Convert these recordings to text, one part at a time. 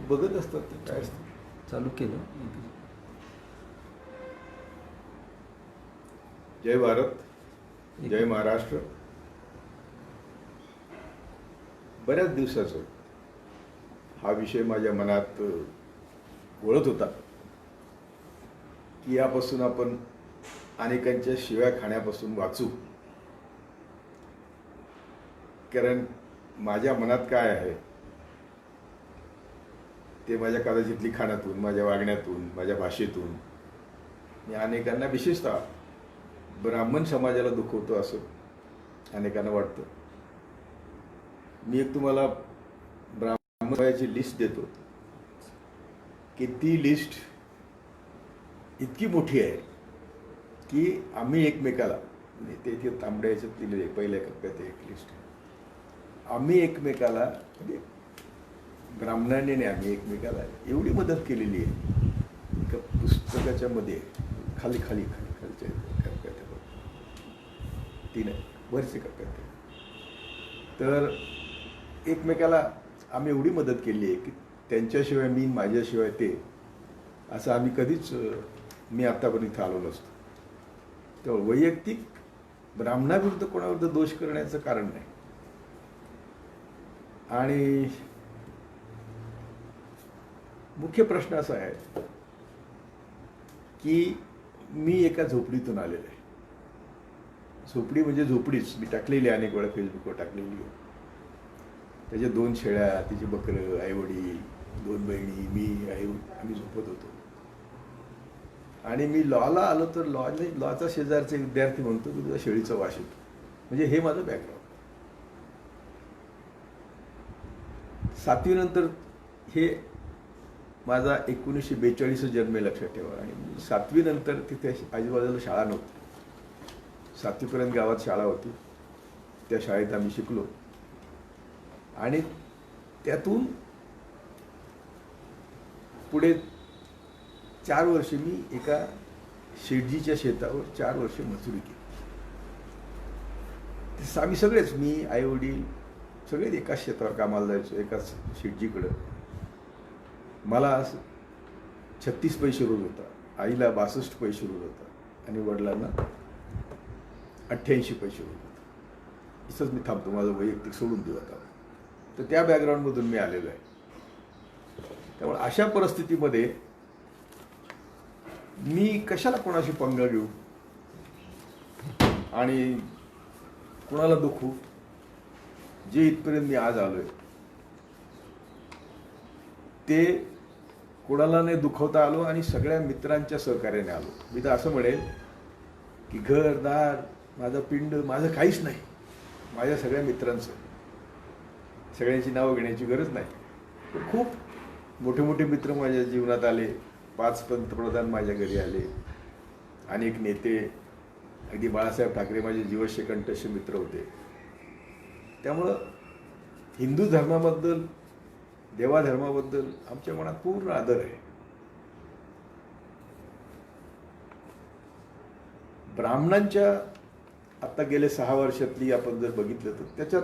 बघत असतात ते काय असतं. चालू केलं. जय भारत, जय महाराष्ट्र. बऱ्याच दिवसाचं हा विषय माझ्या मनात घोळत होता की यापासून आपण अनेकांच्या शिव्या खाण्यापासून वाचू. कारण माझ्या मनात काय आहे ते माझ्या कदाचित लिखाणातून, माझ्या वागण्यातून, माझ्या भाषेतून मी अनेकांना, विशेषतः ब्राह्मण समाजाला दुखवतो असं अनेकांना वाटतं. मी एक तुम्हाला ब्राह्मण समाजाची लिस्ट देतो की ती लिस्ट इतकी मोठी आहे की आम्ही एकमेकाला, ते इथे तांबड्या याच्यात दिलेले पहिल्या कप्प्यात एक लिस्ट आहे. आम्ही एकमेकाला, म्हणजे ब्राह्मणाने आम्ही एकमेकाला एवढी मदत केलेली आहे. एका पुस्तकाच्या मध्ये खाली खाली खाली खालच्या कप्प्यात तीन वरचे कप्प्यात, तर एकमेकाला आम्ही एवढी मदत केली आहे की त्यांच्याशिवाय मी, माझ्याशिवाय ते, असं आम्ही कधीच मी आत्तापर्यंत आलो नसतो. तर वैयक्तिक ब्राह्मणाविरुद्ध कोणाविरुद्ध दोष करण्याचं कारण नाही. आणि मुख्य प्रश्न असा आहे की मी एका झोपडीतून आलेलो आहे. झोपडी म्हणजे झोपडीच, मी टाकलेली अनेक वेळा फेसबुकवर टाकलेली आहे. त्याच्या 2 शेळ्या, तिचे बकरं, आईवडील, 2 बहिणी, मी, आई, आम्ही झोपत होतो. आणि मी लॉला आलो तर लॉचा शेजारचे विद्यार्थी म्हणतो की तुझ्या शेळीचा वास येतो. म्हणजे हे माझं बॅकग्राऊंड. 7वी नंतर हे माझा 1942 जन्म, लक्षात ठेवा. आणि 7वी नंतर तिथे आजूबाजूला शाळा नव्हती. 7वीपर्यंत गावात शाळा होती. त्या शाळेत आम्ही शिकलो. आणि त्यातून पुढे 4 वर्ष मी एका शेटजीच्या शेतावर 4 वर्ष मजुरी केली. आम्ही सगळेच, मी, आई वडील सगळेच एकाच शेतावर कामाला जायचो, एकाच शेटजीकडं. मला 36 पैसे रोज होता, आईला 62 पैसे रोज होता आणि वडिलांना 88 पैसे रोज होता. इसंच मी थांबतो, माझं वैयक्तिक सोडून देऊ आता. तर त्या बॅकग्राऊंडमधून मी आलेलो आहे. त्यामुळे अशा परिस्थितीमध्ये मी कशाला कोणाशी पंगा घेऊ आणि कोणाला दुखू. जे इथपर्यंत मी आज आलोय ते कोणाला नाही दुखवता आलो आणि सगळ्या मित्रांच्या सहकार्याने आलो. मी तर असं म्हणेल की घरदार, माझा पिंड, माझं काहीच नाही, माझ्या सगळ्या मित्रांचं. सगळ्यांची नावं घेण्याची गरज नाही, पण खूप मोठे मोठे मित्र माझ्या जीवनात आले. 5 पंतप्रधान माझ्या घरी आले, अनेक नेते, अगदी बाळासाहेब ठाकरे माझे जीवश्य कंठस्थ मित्र होते. त्यामुळं हिंदू धर्माबद्दल, देवाधर्माबद्दल आमच्या मनात पूर्ण आदर आहे. ब्राह्मणांच्या आता गेले 6 वर्षातली आपण जर बघितलं तर त्याच्यात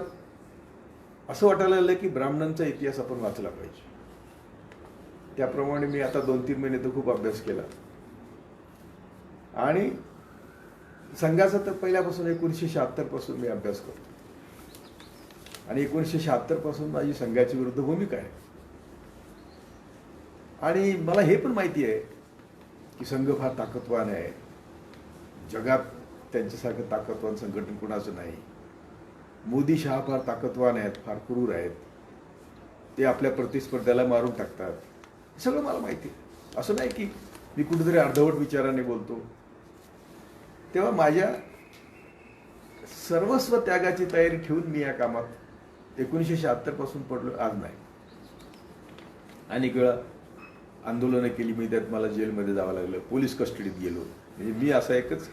असं वाटायला लागलं की ब्राह्मणांचा इतिहास आपण वाचला पाहिजे. त्याप्रमाणे मी आता 2-3 महिने तर खूप अभ्यास केला. आणि संघाचा तर पहिल्यापासून 1976 पासून मी अभ्यास करतो. आणि 1976 पासून माझी संघाच्या विरुद्ध भूमिका आहे. आणि मला हे पण माहिती आहे की संघ फार ताकदवान आहे. जगात त्यांच्यासारखं ताकदवान संघटन कोणाचं नाही. मोदी शहा फार ताकदवान आहेत, फार क्रूर आहेत. ते आपल्या प्रतिस्पर्ध्याला मारून टाकतात. सगळं मला माहिती आहे. असं नाही की मी कुठेतरी अर्धवट विचाराने बोलतो. तेव्हा माझ्या सर्वस्व त्यागाची तयारी ठेवून मी या कामात 1976 पासून पडलो, आज नाही. अनेक वेळा आंदोलनं केली मी, त्यात मला जेलमध्ये जावं लागलं, पोलीस कस्टडीत गेलो. म्हणजे मी असा एकच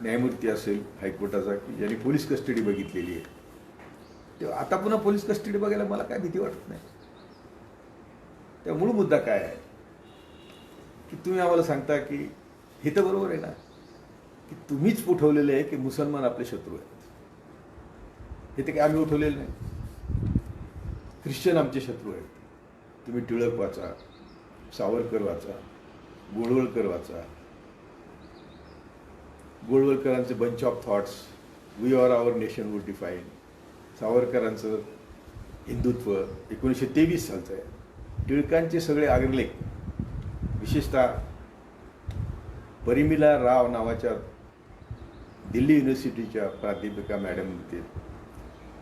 न्यायमूर्ती असेल हायकोर्टाचा की ज्यांनी पोलीस कस्टडी बघितलेली आहे. तेव्हा आता पुन्हा पोलीस कस्टडी बघायला मला काय भीती वाटत नाही. तेव्हा मूळ मुद्दा काय आहे की तुम्ही आम्हाला सांगता की हे तर बरोबर आहे ना की तुम्हीच उठवलेले आहे की मुसलमान आपले शत्रू आहेत. हे ते काय आम्ही उठवलेलं नाही. ख्रिश्चन आमचे शत्रू आहेत. तुम्ही टिळक वाचा, सावरकर वाचा, गोळवलकर वाचा. गोळवलकरांचे bunch of thoughts, we or our nationhood defined. सावरकरांचं हिंदुत्व 1923 सालचं आहे. टिळकांचे सगळे अग्रलेख, विशेषतः परिमिला राव नावाच्या दिल्ली युनिव्हर्सिटीच्या प्राध्यापिका मॅडम होते.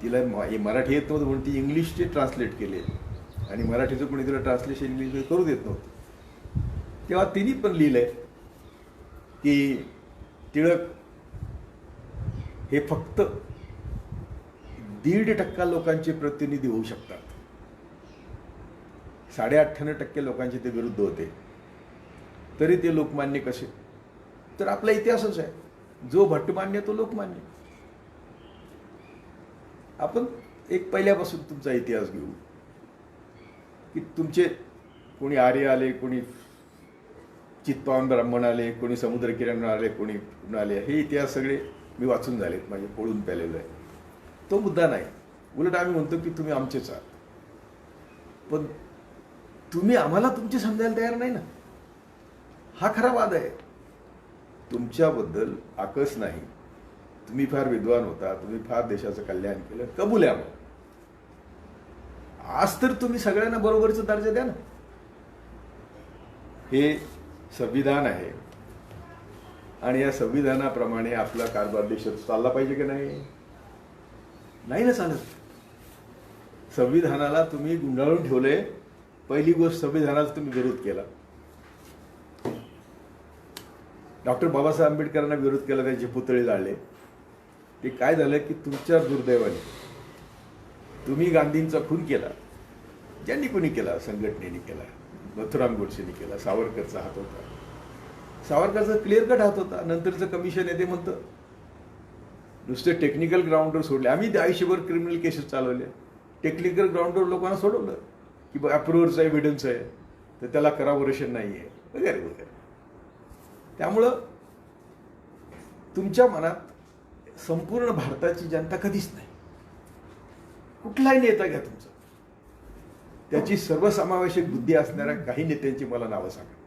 तिला मराठी येत नव्हतं म्हणून ती इंग्लिशचे ट्रान्सलेट केले आणि मराठीचं कोणी तिला ट्रान्सलेशन इंग्लिश करू देत नव्हतं. तेव्हा तिने पण लिहिलं आहे की टिळक हे फक्त 1.5% लोकांचे प्रतिनिधी होऊ शकतात. 98% लोकांचे ते विरुद्ध होते. तरी ते लोकमान्य कसे? तर आपला इतिहासच आहे, जो भट्टमान्य तो लोकमान्य. आपण एक पहिल्यापासून तुमचा इतिहास घेऊ की तुमचे कोणी आर्य आले, कोणी चित्पावन ब्राह्मण आले, कोणी समुद्रकिनाऱ्यावर आले, कोणी आले. हे इतिहास सगळे मी वाचून झालेत, माझे पळून पेलेलं आहे. तो मुद्दा नाही. उलट आम्ही म्हणतो की तुम्ही आमचेच आहात, पण तुम्ही आम्हाला तुमचे समजायला तयार नाही ना. हा खरा वाद आहे. तुमच्याबद्दल आकस नाही, तुम्ही फार विद्वान होता, तुम्ही फार देशाचं कल्याण केलं, कबूल आहे. आज तर तुम्ही सगळ्यांना बरोबरचा दर्जा द्या ना. हे संविधान आहे आणि या संविधानाप्रमाणे आपला कारभार देशात चालला पाहिजे की नाही? नाही ना चालत. संविधानाला तुम्ही गुंडाळून ठेवले. पहिली गोष्ट, संविधानाचा तुम्ही विरोध केला. डॉक्टर बाबासाहेब आंबेडकरांना विरोध केला, त्यांचे पुतळे जाळले. ते काय झालं की तुमच्या दुर्दैवाने तुम्ही गांधींचा खून केला. ज्यांनी कोणी केला, संघटनेने केला, नथुराम गोडसेने केला. सावरकरचा हात होता, सावरकरचा क्लिअर कट हात होता. नंतरचं कमिशन येते म्हणतं नुसते टेक्निकल ग्राउंडवर सोडले. आम्ही आयुष्यभर क्रिमिनल केसेस चालवल्या. टेक्निकल ग्राउंडवर लोकांना सोडवलं की अप्रुव्हरचा एव्हिडन्स आहे तर त्याला कराबोरेशन नाही आहे वगैरे वगैरे. त्यामुळं तुमच्या मनात संपूर्ण भारताची जनता कधीच नाही. कुठलाही नेता घ्या तुमचा, त्याची सर्वसमावेशक बुद्धी असणाऱ्या काही नेत्यांची मला नावं सांगा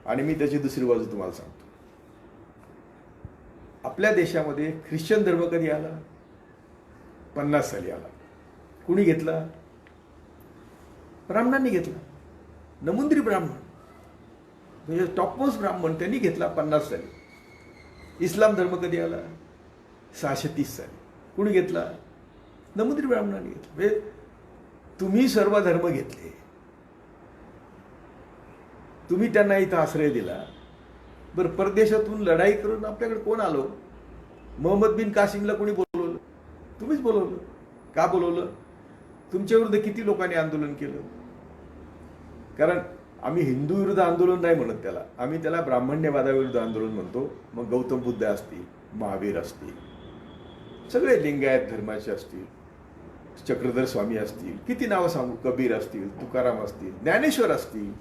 आणि मी त्याची दुसरी बाजू तुम्हाला सांगतो. आपल्या देशामध्ये ख्रिश्चन धर्म कधी आला? 50 साली आला. कुणी घेतला? ब्राह्मणांनी घेतला. नमुंद्री ब्राह्मण म्हणजे टॉपमोस्ट ब्राह्मण त्यांनी घेतला 50 साली. इस्लाम धर्म कधी आला? 630 साली. कुणी घेतला? नमुंद्री ब्राह्मणांनी घेतला. म्हणजे तुम्ही सर्व धर्म घेतले, तुम्ही त्यांना इथं आश्रय दिला. बरं, परदेशातून लढाई करून आपल्याकडे कोण आलो? मोहम्मद बिन कासिमला कोणी बोलवलं? तुम्हीच बोलवलं. का बोलवलं? तुमच्या विरुद्ध किती लोकांनी आंदोलन केलं? कारण आम्ही हिंदू विरुद्ध आंदोलन नाही म्हणत त्याला, आम्ही त्याला ब्राह्मण्यवादाविरुद्ध आंदोलन म्हणतो. मग गौतम बुद्ध असतील, महावीर असतील, सगळे लिंगायत धर्माचे असतील, चक्रधर स्वामी असतील, किती नावं सांगू, कबीर असतील, तुकाराम असतील, ज्ञानेश्वर असतील,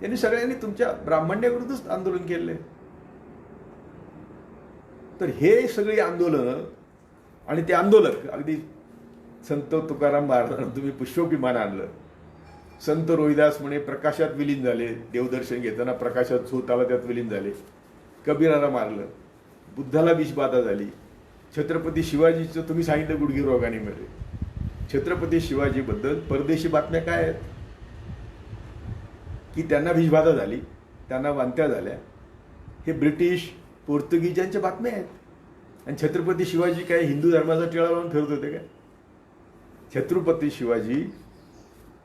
यांनी सगळ्यांनी तुमच्या ब्राह्मण्याविरुद्धच आंदोलन केले. तर हे सगळी आंदोलन आणि ते आंदोलक, अगदी संत तुकाराम महाराजांना तुम्ही पुष्पविमान आणलं. संत रोहिदास म्हणे प्रकाशात विलीन झाले, देवदर्शन घेताना प्रकाशात झोत आला, त्यात विलीन झाले. कबीराला मारलं. बुद्धाला विषबाधा झाली. छत्रपती शिवाजीचं तुम्ही सांगितलं गुडघे रोगाने मध्ये. छत्रपती शिवाजीबद्दल परदेशी बातम्या काय आहेत की त्यांना विषबाधा झाली, त्यांना वांत्या झाल्या. हे ब्रिटिश पोर्तुगीजांच्या बातम्या आहेत. आणि छत्रपती शिवाजी काय हिंदू धर्माचा टिळा लावून फिरत होते काय? छत्रपती शिवाजी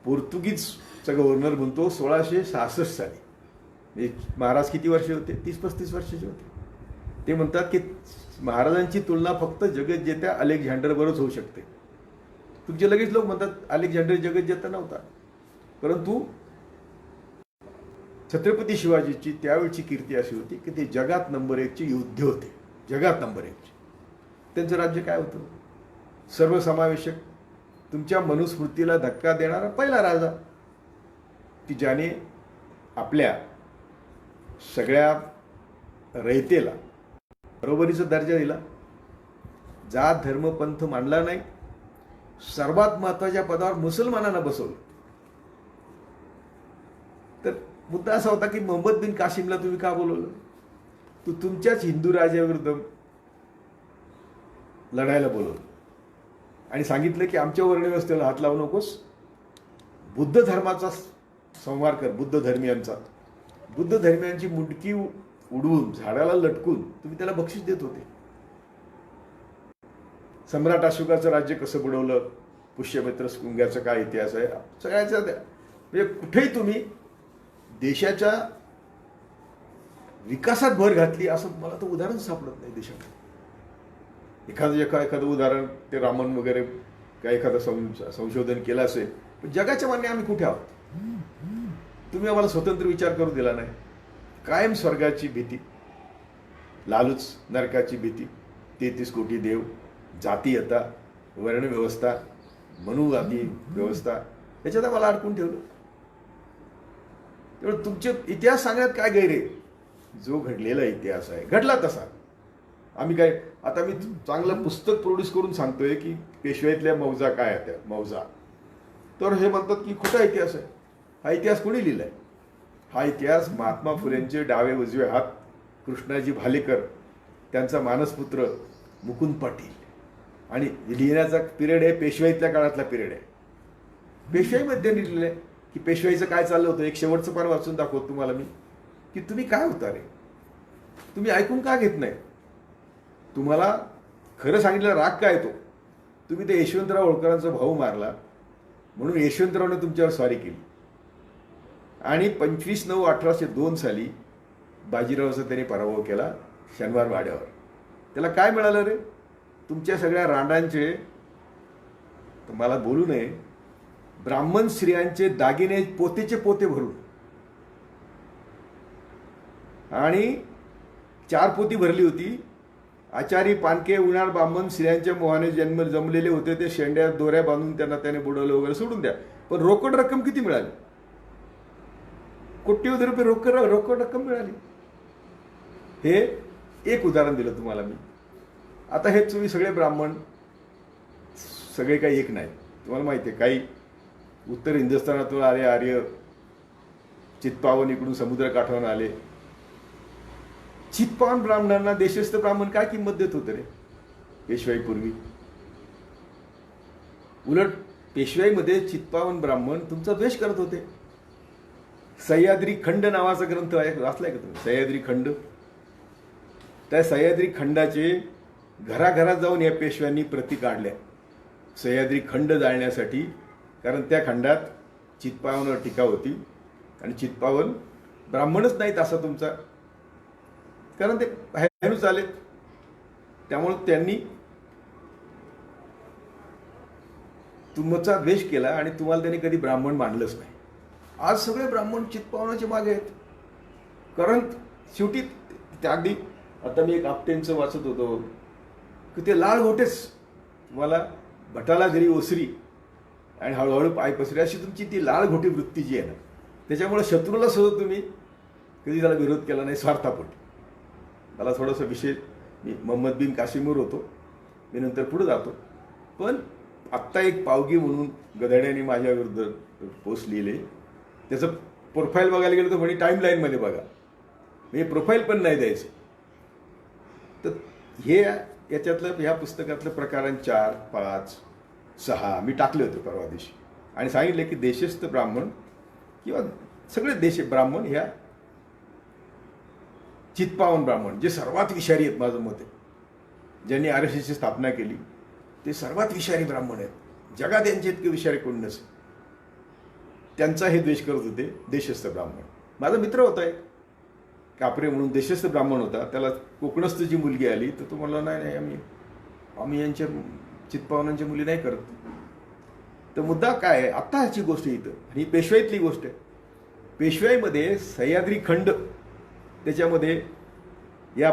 पोर्तुगीजचा गव्हर्नर म्हणतो 1666 साली. महाराज किती वर्ष होते? 30-35 वर्षाचे होते. ते म्हणतात की महाराजांची तुलना फक्त जगज्जेत्या अलेक्झांडरवरच होऊ शकते. तुमचे लगेच लोक म्हणतात अलेक्झांडर जगज्जेता नव्हता, परंतु छत्रपती शिवाजीची त्यावेळची कीर्ती अशी होती की ते जगात नंबर 1चे योद्धे होते. जगात नंबर 1चे. त्यांचं राज्य काय होतं? सर्वसमावेशक, तुमच्या मनुस्मृतीला धक्का देणारा पहिला राजा की ज्याने आपल्या सगळ्या रयतेला बरोबरीचा दर्जा दिला. जात धर्म पंथ मानला नाही. सर्वात महत्त्वाच्या पदावर मुसलमानांना बसवलं. तर मुद्दा असा होता की मोहम्मद बिन कासिमला तुम्ही का बोलवलं? तुमच्याच हिंदू राजाविरुद्ध लढायला बोलवलं आणि सांगितलं की आमच्या वर्णव्यवस्थेला हात लावू नकोस, बुद्ध धर्माचा संहार कर, बुद्ध धर्मियांचा. बुद्ध धर्मियांची मुंडकी उडवून झाडाला लटकून तुम्ही त्याला बक्षीस देत होते. सम्राट अशोकाचं राज्य कसं बुडवलं, पुष्यमित्र शृंगाचा काय इतिहास आहे, सगळ्याचा म्हणजे कुठेही तुम्ही देशाच्या विकासात भर घातली असं मला तर उदाहरण सापडत नाही देशात. एखादं उदाहरण ते रामन वगैरे काय एखादं संशोधन केलं असेल, पण जगाच्या मान्य आम्ही कुठे आहोत? तुम्ही आम्हाला स्वतंत्र विचार करू दिला नाही. कायम स्वर्गाची भीती, लालूच नरकाची भीती, 33 कोटी देव, जातीयता, वर्णव्यवस्था, मनुवादी व्यवस्था, याच्यात आम्हाला अडकून ठेवलं. त्यामुळे तुमचे इतिहास सांगण्यात काय गैर आहे? जो घडलेला इतिहास आहे घडला तसा. आम्ही काय आता मी चांगलं पुस्तक प्रोड्यूस करून सांगतोय की पेशवाईतल्या मौजा काय आहेत, मौजा. तर हे म्हणतात की खोटा इतिहास आहे. हा इतिहास कोणी लिहिलाय? हा इतिहास महात्मा फुलेंचे डावे उजवे हात कृष्णाजी भालेकर, त्यांचा मानसपुत्र मुकुंद पाटील, आणि लिहिण्याचा पिरियड आहे पेशवाईतल्या काळातला पिरियड आहे. पेशवाईमध्ये लिहिलेलं आहे की पेशवाईचं काय चाललं होतं. एक शेवटचं पान वाचून दाखवतो तुम्हाला मी की तुम्ही काय होता रे, तुम्ही ऐकून का घेत नाही? तुम्हाला खरं सांगितलं राग काय येतो? तुम्ही ते यशवंतराव होळकरांचा भाऊ मारला म्हणून यशवंतरावने तुमच्यावर स्वारी केली आणि 25/9/1802 साली बाजीरावाचा त्याने पराभव केला शनिवार वाड्यावर. त्याला काय मिळालं रे? तुमच्या सगळ्या रांडांचे, मला बोलू नये, ब्राह्मण स्त्रियांचे दागिने पोतेचे पोते भरून, आणि 4 पोती भरली होती. आचारी पानके उन्हाळ ब्राह्मण स्त्रियांच्या मोहाने जमलेले होते, ते शेंड्या दोऱ्या बांधून त्याने बुडवलं वगैरे, सोडून द्या. पण रोकड रक्कम किती मिळाली? कोट्यवधी रुपये रोकड रक्कम मिळाली. हे एक उदाहरण दिलं तुम्हाला मी. आता हे तुम्ही सगळे ब्राह्मण सगळे काही एक नाही. तुम्हाला माहिती आहे, काही उत्तर हिंदुस्थानातून आले आर्य, चित्पावन इकडून समुद्रकाठावरून आले. चित्पावन ब्राह्मणांना देशस्थ ब्राह्मण काय किंमत देत होते रे पेशवाईपूर्वी? उलट पेशवाईमध्ये चित्पावन ब्राह्मण तुमचा द्वेष करत होते. सह्याद्री खंड नावाचा ग्रंथ वाचलाय का तुम्ही? सह्याद्री खंड. त्या सह्याद्री खंडाचे घराघरात जाऊन या पेशव्यांनी प्रती काढल्या सह्याद्री खंड जाळण्यासाठी. कारण त्या खंडात चित्पावनावर टीका होती आणि चित्पावन ब्राह्मणच नाहीत असा तुमचा, कारण ते बाहेरूच आलेत. त्यामुळे त्यांनी तुमचा द्वेष केला आणि तुम्हाला त्यांनी कधी ब्राह्मण मानलंच नाही. आज सगळे ब्राह्मण चित्पावनाच्या मागे आहेत. कारण शेवटी त्या अगदी आता मी एक आपटेंचं वाचत होतो की ते लाळ घोटेच तुम्हाला भटाला घरी ओसरी आणि हळूहळू पाय पसरी, अशी तुमची ती लाळ घोटी वृत्ती जी आहे ना, त्याच्यामुळे शत्रूला सुद्धा तुम्ही कधी त्याला विरोध केला नाही स्वार्थापोटी. मला थोडासा विषय, मी मोहम्मद बिन कासिमवर होतो, मी नंतर पुढे जातो. पण आत्ता एक पावगी म्हणून गधड्याने माझ्या विरुद्ध पोस्ट लिहिले. त्याचं प्रोफाईल बघायला गेलं तर म्हणे टाईमलाईनमध्ये बघा, म्हणजे प्रोफाईल पण नाही द्यायचं. तर हे याच्यातलं ह्या पुस्तकातलं प्रकारण 4, 5, 6 मी टाकले होते परवा दिवशी आणि सांगितले की देशस्थ ब्राह्मण किंवा सगळे देश ब्राह्मण ह्या चित्पावन ब्राह्मण जे सर्वात विषारी आहेत, माझं मत आहे, ज्यांनी RSSची स्थापना केली ते सर्वात विषारी ब्राह्मण आहेत. जगात यांचे इतके विषारी कोण नसेल. त्यांचा हे द्वेष करत होते देशस्थ ब्राह्मण. माझा मित्र होता एक कापरे म्हणून, देशस्थ ब्राह्मण होता. त्याला कोकणस्थची मुलगी आली तर तो म्हणला नाही आम्ही यांच्या चित्पावनांच्या मुली नाही करत. तर मुद्दा काय आहे, आत्ता ह्याची गोष्ट इथं, आणि पेशवाईतली गोष्ट आहे. पेशवाईमध्ये सह्याद्री खंड, त्याच्यामध्ये या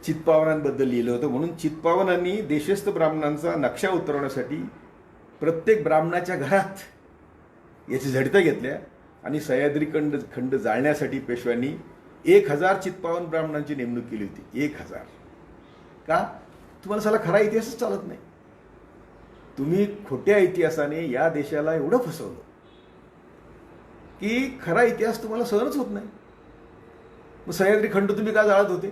चित्पावनांबद्दल लिहिलं होतं. म्हणून चित्पावनांनी देशस्थ ब्राह्मणांचा नक्षा उतरवण्यासाठी प्रत्येक ब्राह्मणाच्या घरात याची झडत्या घेतल्या आणि सह्याद्री खंड जाळण्यासाठी पेशव्यांनी 1000 चित्पावन ब्राह्मणांची नेमणूक केली होती. 1000. का? तुम्हाला साला खरा इतिहासच चालत नाही. तुम्ही खोट्या इतिहासाने या देशाला एवढं फसवलं की खरा इतिहास तुम्हाला सहनच होत नाही. मग सह्याद्री खंड तुम्ही का जाळत होते?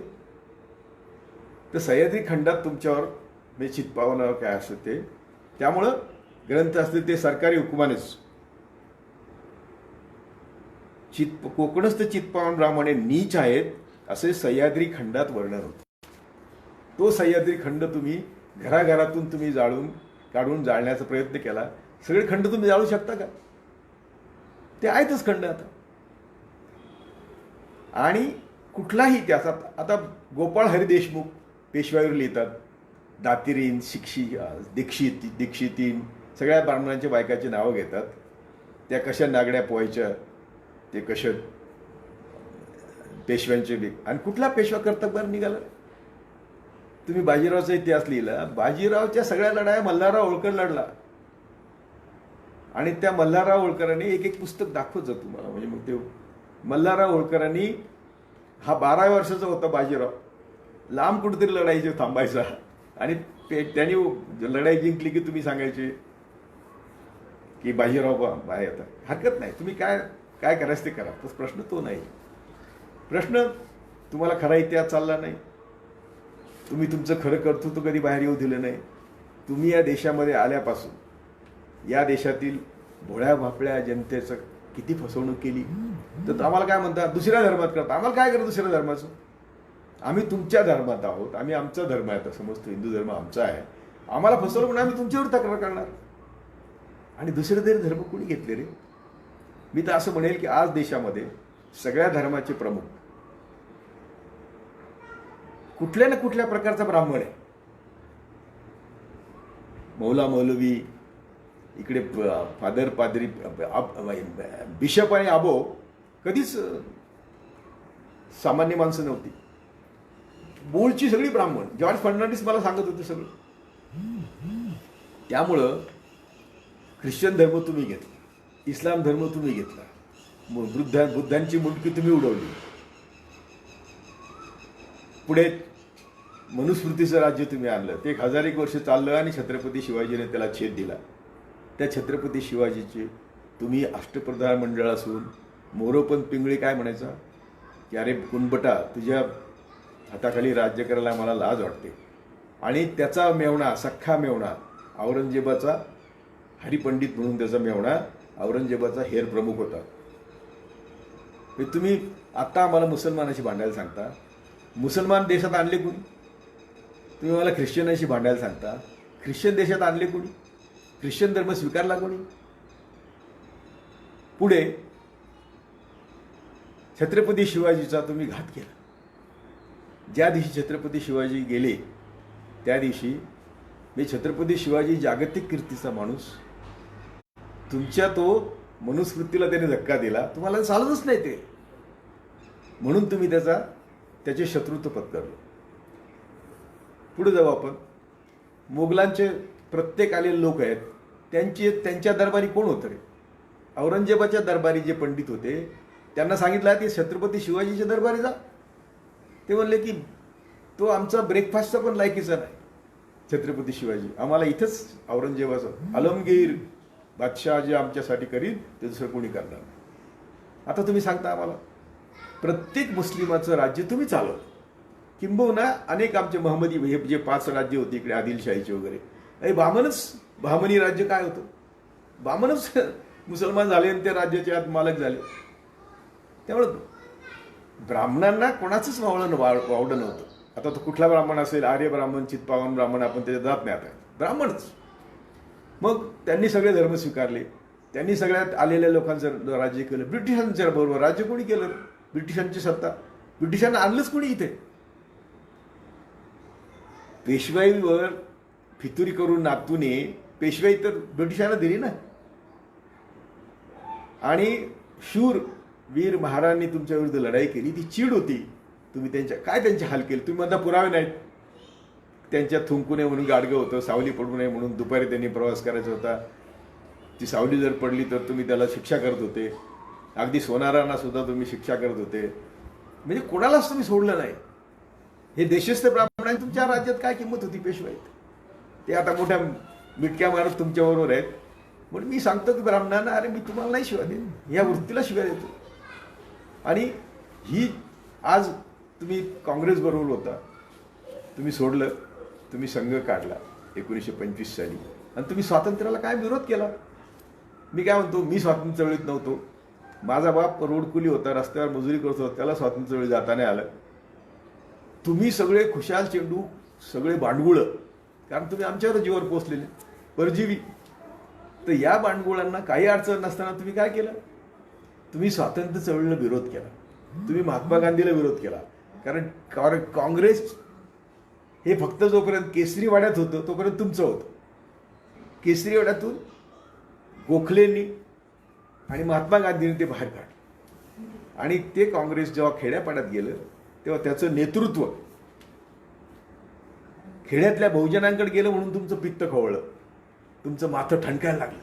तर सह्याद्री खंडात तुमच्यावर म्हणजे चित्पावनं काय असतं ते, त्यामुळं ग्रंथ असतील ते सरकारी हुकुमानेच कोकणस्थ चित्पावन ब्राह्मणे नीच आहेत असे सह्याद्री खंडात वर्णन होतं. तो सह्याद्री खंड तुम्ही घराघरातून तुम्ही काढून जाळण्याचा प्रयत्न केला. सगळे खंड तुम्ही जाळू शकता का? ते आहेतच खंड आता. आणि कुठलाही इतिहास आता गोपाळ हरी देशमुख पेशवाईवर लिहितात. दातिरीन, दीक्षितीन सगळ्या ब्राह्मणांच्या बायकाची नावं घेतात. त्या कशा नागड्या पोहायच्या, ते कशा पेशव्यांचे आणि कुठला पेशवा कर्तबगार निघाला? तुम्ही बाजीरावचा इतिहास लिहिला. बाजीरावच्या सगळ्या लढाया मल्हारराव होळकर लढला. आणि त्या मल्हारराव होळकरांनी एक पुस्तक दाखवत जा तुम्हाला. म्हणजे मग ते मल्हारराव होळकरांनी हा 12 वर्षाचा होता बाजीराव. लांब कुठेतरी लढाईचे थांबायचा आणि त्यांनी लढाई जिंकली की तुम्ही सांगायचे की बाजीराव बाहेर येतात. हरकत नाही, तुम्ही काय करायचं ते करा. तस प्रश्न तो नाही. प्रश्न तुम्हाला खरा इतिहास चालला नाही. तुम्ही तुमचं खरं कर्तृत्व कधी बाहेर येऊ दिलं नाही. तुम्ही या देशामध्ये आल्यापासून या देशातील भोळ्या भापळ्या जनतेचं किती फसवणूक केली. तर आम्हाला काय म्हणतात, दुसऱ्या धर्मात करता. आम्हाला काय करत दुसऱ्या धर्माचं? आम्ही तुमच्या धर्मात आहोत. आम्ही आमचा धर्म आहे, आता समजतो हिंदू धर्म आमचा आहे. आम्हाला फसवलं म्हणून आम्ही तुमच्यावर तक्रार करणार. आणि दुसरे तरी धर्म कोणी घेतले रे? मी तर असं म्हणेल की आज देशामध्ये सगळ्या धर्माचे प्रमुख कुठल्या ना कुठल्या प्रकारचा ब्राह्मण आहे. मौला मौलवी, इकडे फादर पादरी, बिशप आणि आबो कधीच सामान्य माणसं नव्हती. मूळची सगळी ब्राह्मण. जॉर्ज फर्नांडिस मला सांगत होते सगळं. त्यामुळं ख्रिश्चन धर्म तुम्ही घेतला, इस्लाम धर्म तुम्ही घेतला, बुद्धांची मुंडकी तुम्ही उडवली. पुढे मनुस्मृतीचं राज्य तुम्ही आणलं. ते 1001 वर्ष चाललं आणि छत्रपती शिवाजीने त्याला छेद दिला. त्या छत्रपती शिवाजीचे तुम्ही अष्टप्रधान मंडळ असून मोरोपंत पिंगळी काय म्हणायचा की अरे कुणबटा, तुझ्या हाताखाली राज्य करायला मला लाज वाटते. आणि त्याचा मेवणा, सख्खा मेवणा औरंगजेबाचा, हरिपंडित म्हणून त्याचा मेवणा औरंगजेबाचा हेर प्रमुख होता. तुम्ही आता आम्हाला मुसलमानाशी भांडायला सांगता. मुसलमान देशात आणले कोणी? तुम्ही मला ख्रिश्चनाशी भांडायला सांगता. ख्रिश्चन देशात आणले कोणी? ख्रिश्चन धर्म स्वीकारला कोणी? पुढे छत्रपती शिवाजीचा तुम्ही घात केला. ज्या दिवशी छत्रपती शिवाजी गेले त्या दिवशी मी छत्रपती शिवाजी जागतिक कीर्तीचा माणूस, तुमच्या तो मनुस्मृतीला त्याने धक्का दिला. तुम्हाला चालतच नाही ते, म्हणून तुम्ही त्याचे शत्रुत्व पत्करलं. पुढे जाऊ आपण. मोगलांचे प्रत्येक आलेले लोक आहेत, त्यांच्या दरबारी कोण होतं रे? औरंगजेबाच्या दरबारी जे पंडित होते त्यांना सांगितलं की छत्रपती शिवाजीच्या दरबारी जा. ते म्हणले की तो आमचा ब्रेकफास्टचा पण लायकीचा नाही छत्रपती शिवाजी. आम्हाला इथंच औरंगजेबाचं आलमगीर बादशाह जे आमच्यासाठी करील ते दुसरं कोणी करणार नाही. आता तुम्ही सांगता आम्हाला प्रत्येक मुस्लिमाचं राज्य तुम्ही चालवलं. किंबहुना अनेक आमचे महम्मदी हे जे 5 राज्य होती इकडे आदिलशाहीचे वगैरे, अरे बहामनी राज्य काय होतं? बामनच मुसलमान झाले आणि त्या राज्याचे आत मालक झाले. त्यामुळं ब्राह्मणांना कोणाचंच वावडं नव्हतं. आता तो कुठला ब्राह्मण असेल, आर्य ब्राह्मण, चित्पावन ब्राह्मण, आपण त्याच्यात जात नाही. आता ब्राह्मणच. मग त्यांनी सगळे धर्म स्वीकारले. त्यांनी सगळ्यात आलेल्या लोकांचं राज्य केलं. ब्रिटिशांच्या बरोबर राज्य कोणी केलं? ब्रिटिशांची सत्ता. ब्रिटिशांना आणलंच कोणी इथे? पेशवाईवर फितुरी करून नातूने पेशवाई तर ब्रिटिशांना दिली ना. आणि शूर वीर महाराजांनी तुमच्या विरुद्ध लढाई केली. ती चीड होती. तुम्ही त्यांचे हाल केले. तुम्ही म्हणता पुरावे नाहीत. त्यांच्या थुंकू नये म्हणून गाडगं होतं, सावली पडू नये म्हणून दुपारी त्यांनी प्रवास करायचा होता. ती सावली जर पडली तर तुम्ही त्याला शिक्षा करत होते. अगदी सोनारांना सुद्धा तुम्ही शिक्षा करत होते. म्हणजे कोणालाच तुम्ही सोडलं नाही. हे देशस्थ ब्राह्मणांनी तुमच्या राज्यात काय किंमत होती पेशवाईत? ते आता मोठ्या मिटक्या मारत तुमच्याबरोबर आहेत. म्हणून मी सांगतो की ब्राह्मणांना, अरे मी तुम्हाला नाही शिवाय देत, या वृत्तीला शिवाय देतो. आणि ही आज तुम्ही काँग्रेस बरोबर होता, तुम्ही सोडलं, तुम्ही संघ काढला 1925 साली, आणि तुम्ही स्वातंत्र्याला काय विरोध केला. मी काय म्हणतो, मी स्वातंत्र्य चळवळीत नव्हतो, माझा बाप रोडकुली होता, रस्त्यावर मजुरी करत होता, त्याला स्वातंत्र्य चळवळी जाता नाही आलं. तुम्ही सगळे खुशाल चेंडू, सगळे भांडगुळं, कारण तुम्ही आमच्यावर जीवावर पोचलेले परजीवी. तर या भांडगुळांना काही अडचण नसताना तुम्ही काय केलं, तुम्ही स्वातंत्र्य चळवळीला विरोध केला, तुम्ही महात्मा गांधीला विरोध केला. कारण काँग्रेस हे फक्त जोपर्यंत केसरीवाड्यात होतं तोपर्यंत तुमचं होतं. केसरीवाड्यातून गोखलेंनी आणि महात्मा गांधींनी ते बाहेर काढलं, आणि ते काँग्रेस जेव्हा खेड्यापाड्यात गेलं तेव्हा त्याचं नेतृत्व खेड्यातल्या बहुजनांकडे गेलं, म्हणून तुमचं पित्त खवळलं, तुमचं माथं ठणकायला लागलं.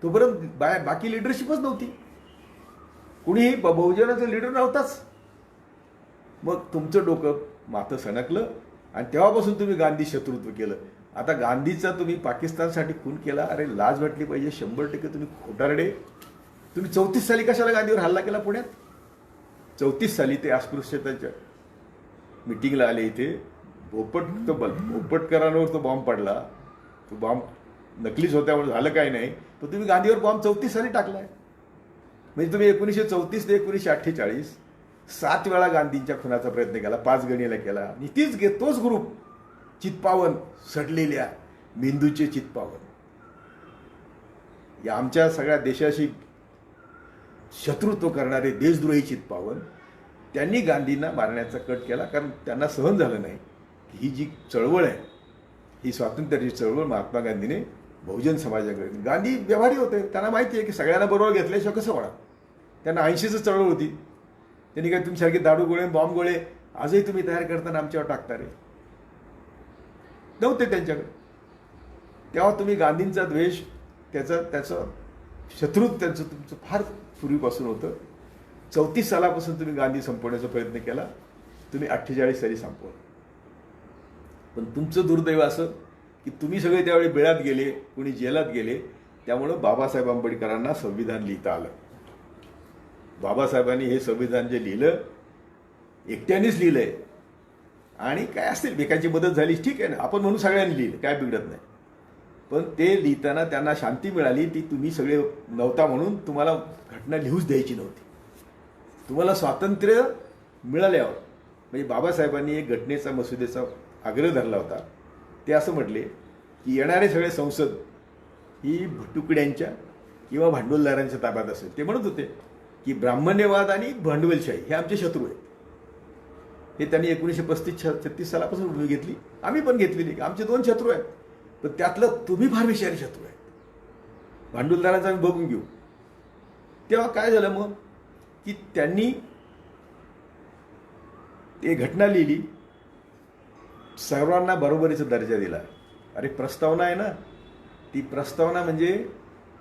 तोपर्यंत बाकी लिडरशिपच नव्हती, कुणीही बहुजनाचं लीडर नव्हताच. मग तुमचं डोकं माथं सणकलं, आणि तेव्हापासून तुम्ही गांधी शत्रुत्व केलं. आता गांधीचा तुम्ही पाकिस्तानसाठी खून केला, अरे लाज वाटली पाहिजे. 100% तुम्ही खोटारडे. तुम्ही 34 साली कशाला गांधीवर हल्ला केला पुण्यात? 34 साली ते अस्पृश्यतेच्या मिटिंगला आले इथे, भोपटकरांवर तो बॉम्ब पडला, तो बॉम्ब नकलीच होत्यामुळे झालं काही नाही, तो तुम्ही गांधीवर बॉम्ब 34 साली टाकलाय. म्हणजे तुम्ही 1934 ते 1948 7 वेळा गांधींच्या खुनाचा प्रयत्न केला, 5 गणीला केला. आणि तोच ग्रुप चित्पावन, सडलेल्या मेंदूचे चित्पावन, या आमच्या सगळ्या देशाशी शत्रुत्व करणारे देशद्रोही चित्पावन, त्यांनी गांधींना मारण्याचा कट केला. कारण त्यांना सहन झालं नाही की ही जी चळवळ आहे, ही स्वातंत्र्याची चळवळ महात्मा गांधीने बहुजन समाजाकडे. गांधी व्यवहारी होते, त्यांना माहिती आहे की सगळ्यांना बरोबर घेतल्याशिवाय कसं होणार. त्यांना 80चं चळवळ होती. त्यांनी काय तुमच्यासारखे दारू गोळे, बॉम्ब गोळे आजही तुम्ही तयार करताना आमच्यावर टाकता रे, नव्हते त्यांच्याकडे. तेव्हा तुम्ही गांधींचा द्वेष, त्याचं शत्रुत्व त्यांचं तुमचं फार पूर्वीपासून होतं. 34 सालापासून तुम्ही गांधी संपवण्याचा प्रयत्न केला, तुम्ही 48 साली संपवलं. पण तुमचं दुर्दैव असं की तुम्ही सगळे त्यावेळी बेळात गेले, कुणी जेलात गेले. त्यामुळं बाबासाहेब आंबेडकरांना संविधान लिहिता आलं. बाबासाहेबांनी हे संविधान जे लिहिलं, एकट्यानेच लिहिलंय. आणि काय असतील बेकाची मदत झाली, ठीक आहे ना, आपण म्हणून सगळ्यांनी लिहिलं, काय बिघडत नाही. पण ते लिहिताना त्यांना शांती मिळाली, ती तुम्ही सगळे नव्हता म्हणून तुम्हाला घटना लिहूच द्यायची नव्हती. तुम्हाला स्वातंत्र्य मिळाल्यावर, म्हणजे बाबासाहेबांनी एक घटनेचा मसुदेचा आग्रह धरला होता. ते असं म्हटले की येणारे सगळे संसद ही तुकड्यांच्या किंवा भांडवलदारांच्या ताब्यात असेल. ते म्हणत होते की ब्राह्मण्यवाद आणि भांडवलशाही हे आमचे शत्रू आहेत. हे त्यांनी 1935-36 सालापासून भूमी घेतली, आम्ही पण घेतलेली. आमचे 2 शत्रू आहेत, पण त्यातलं तुम्ही फार विषारी शत्रू आहेत. भांडवलदारांचं आम्ही बघून घेऊ. तेव्हा काय झालं मग की त्यांनी ते घटना लिहिली, सर्वांना बरोबरीचा दर्जा दिला. अरे प्रस्तावना आहे ना, ती प्रस्तावना म्हणजे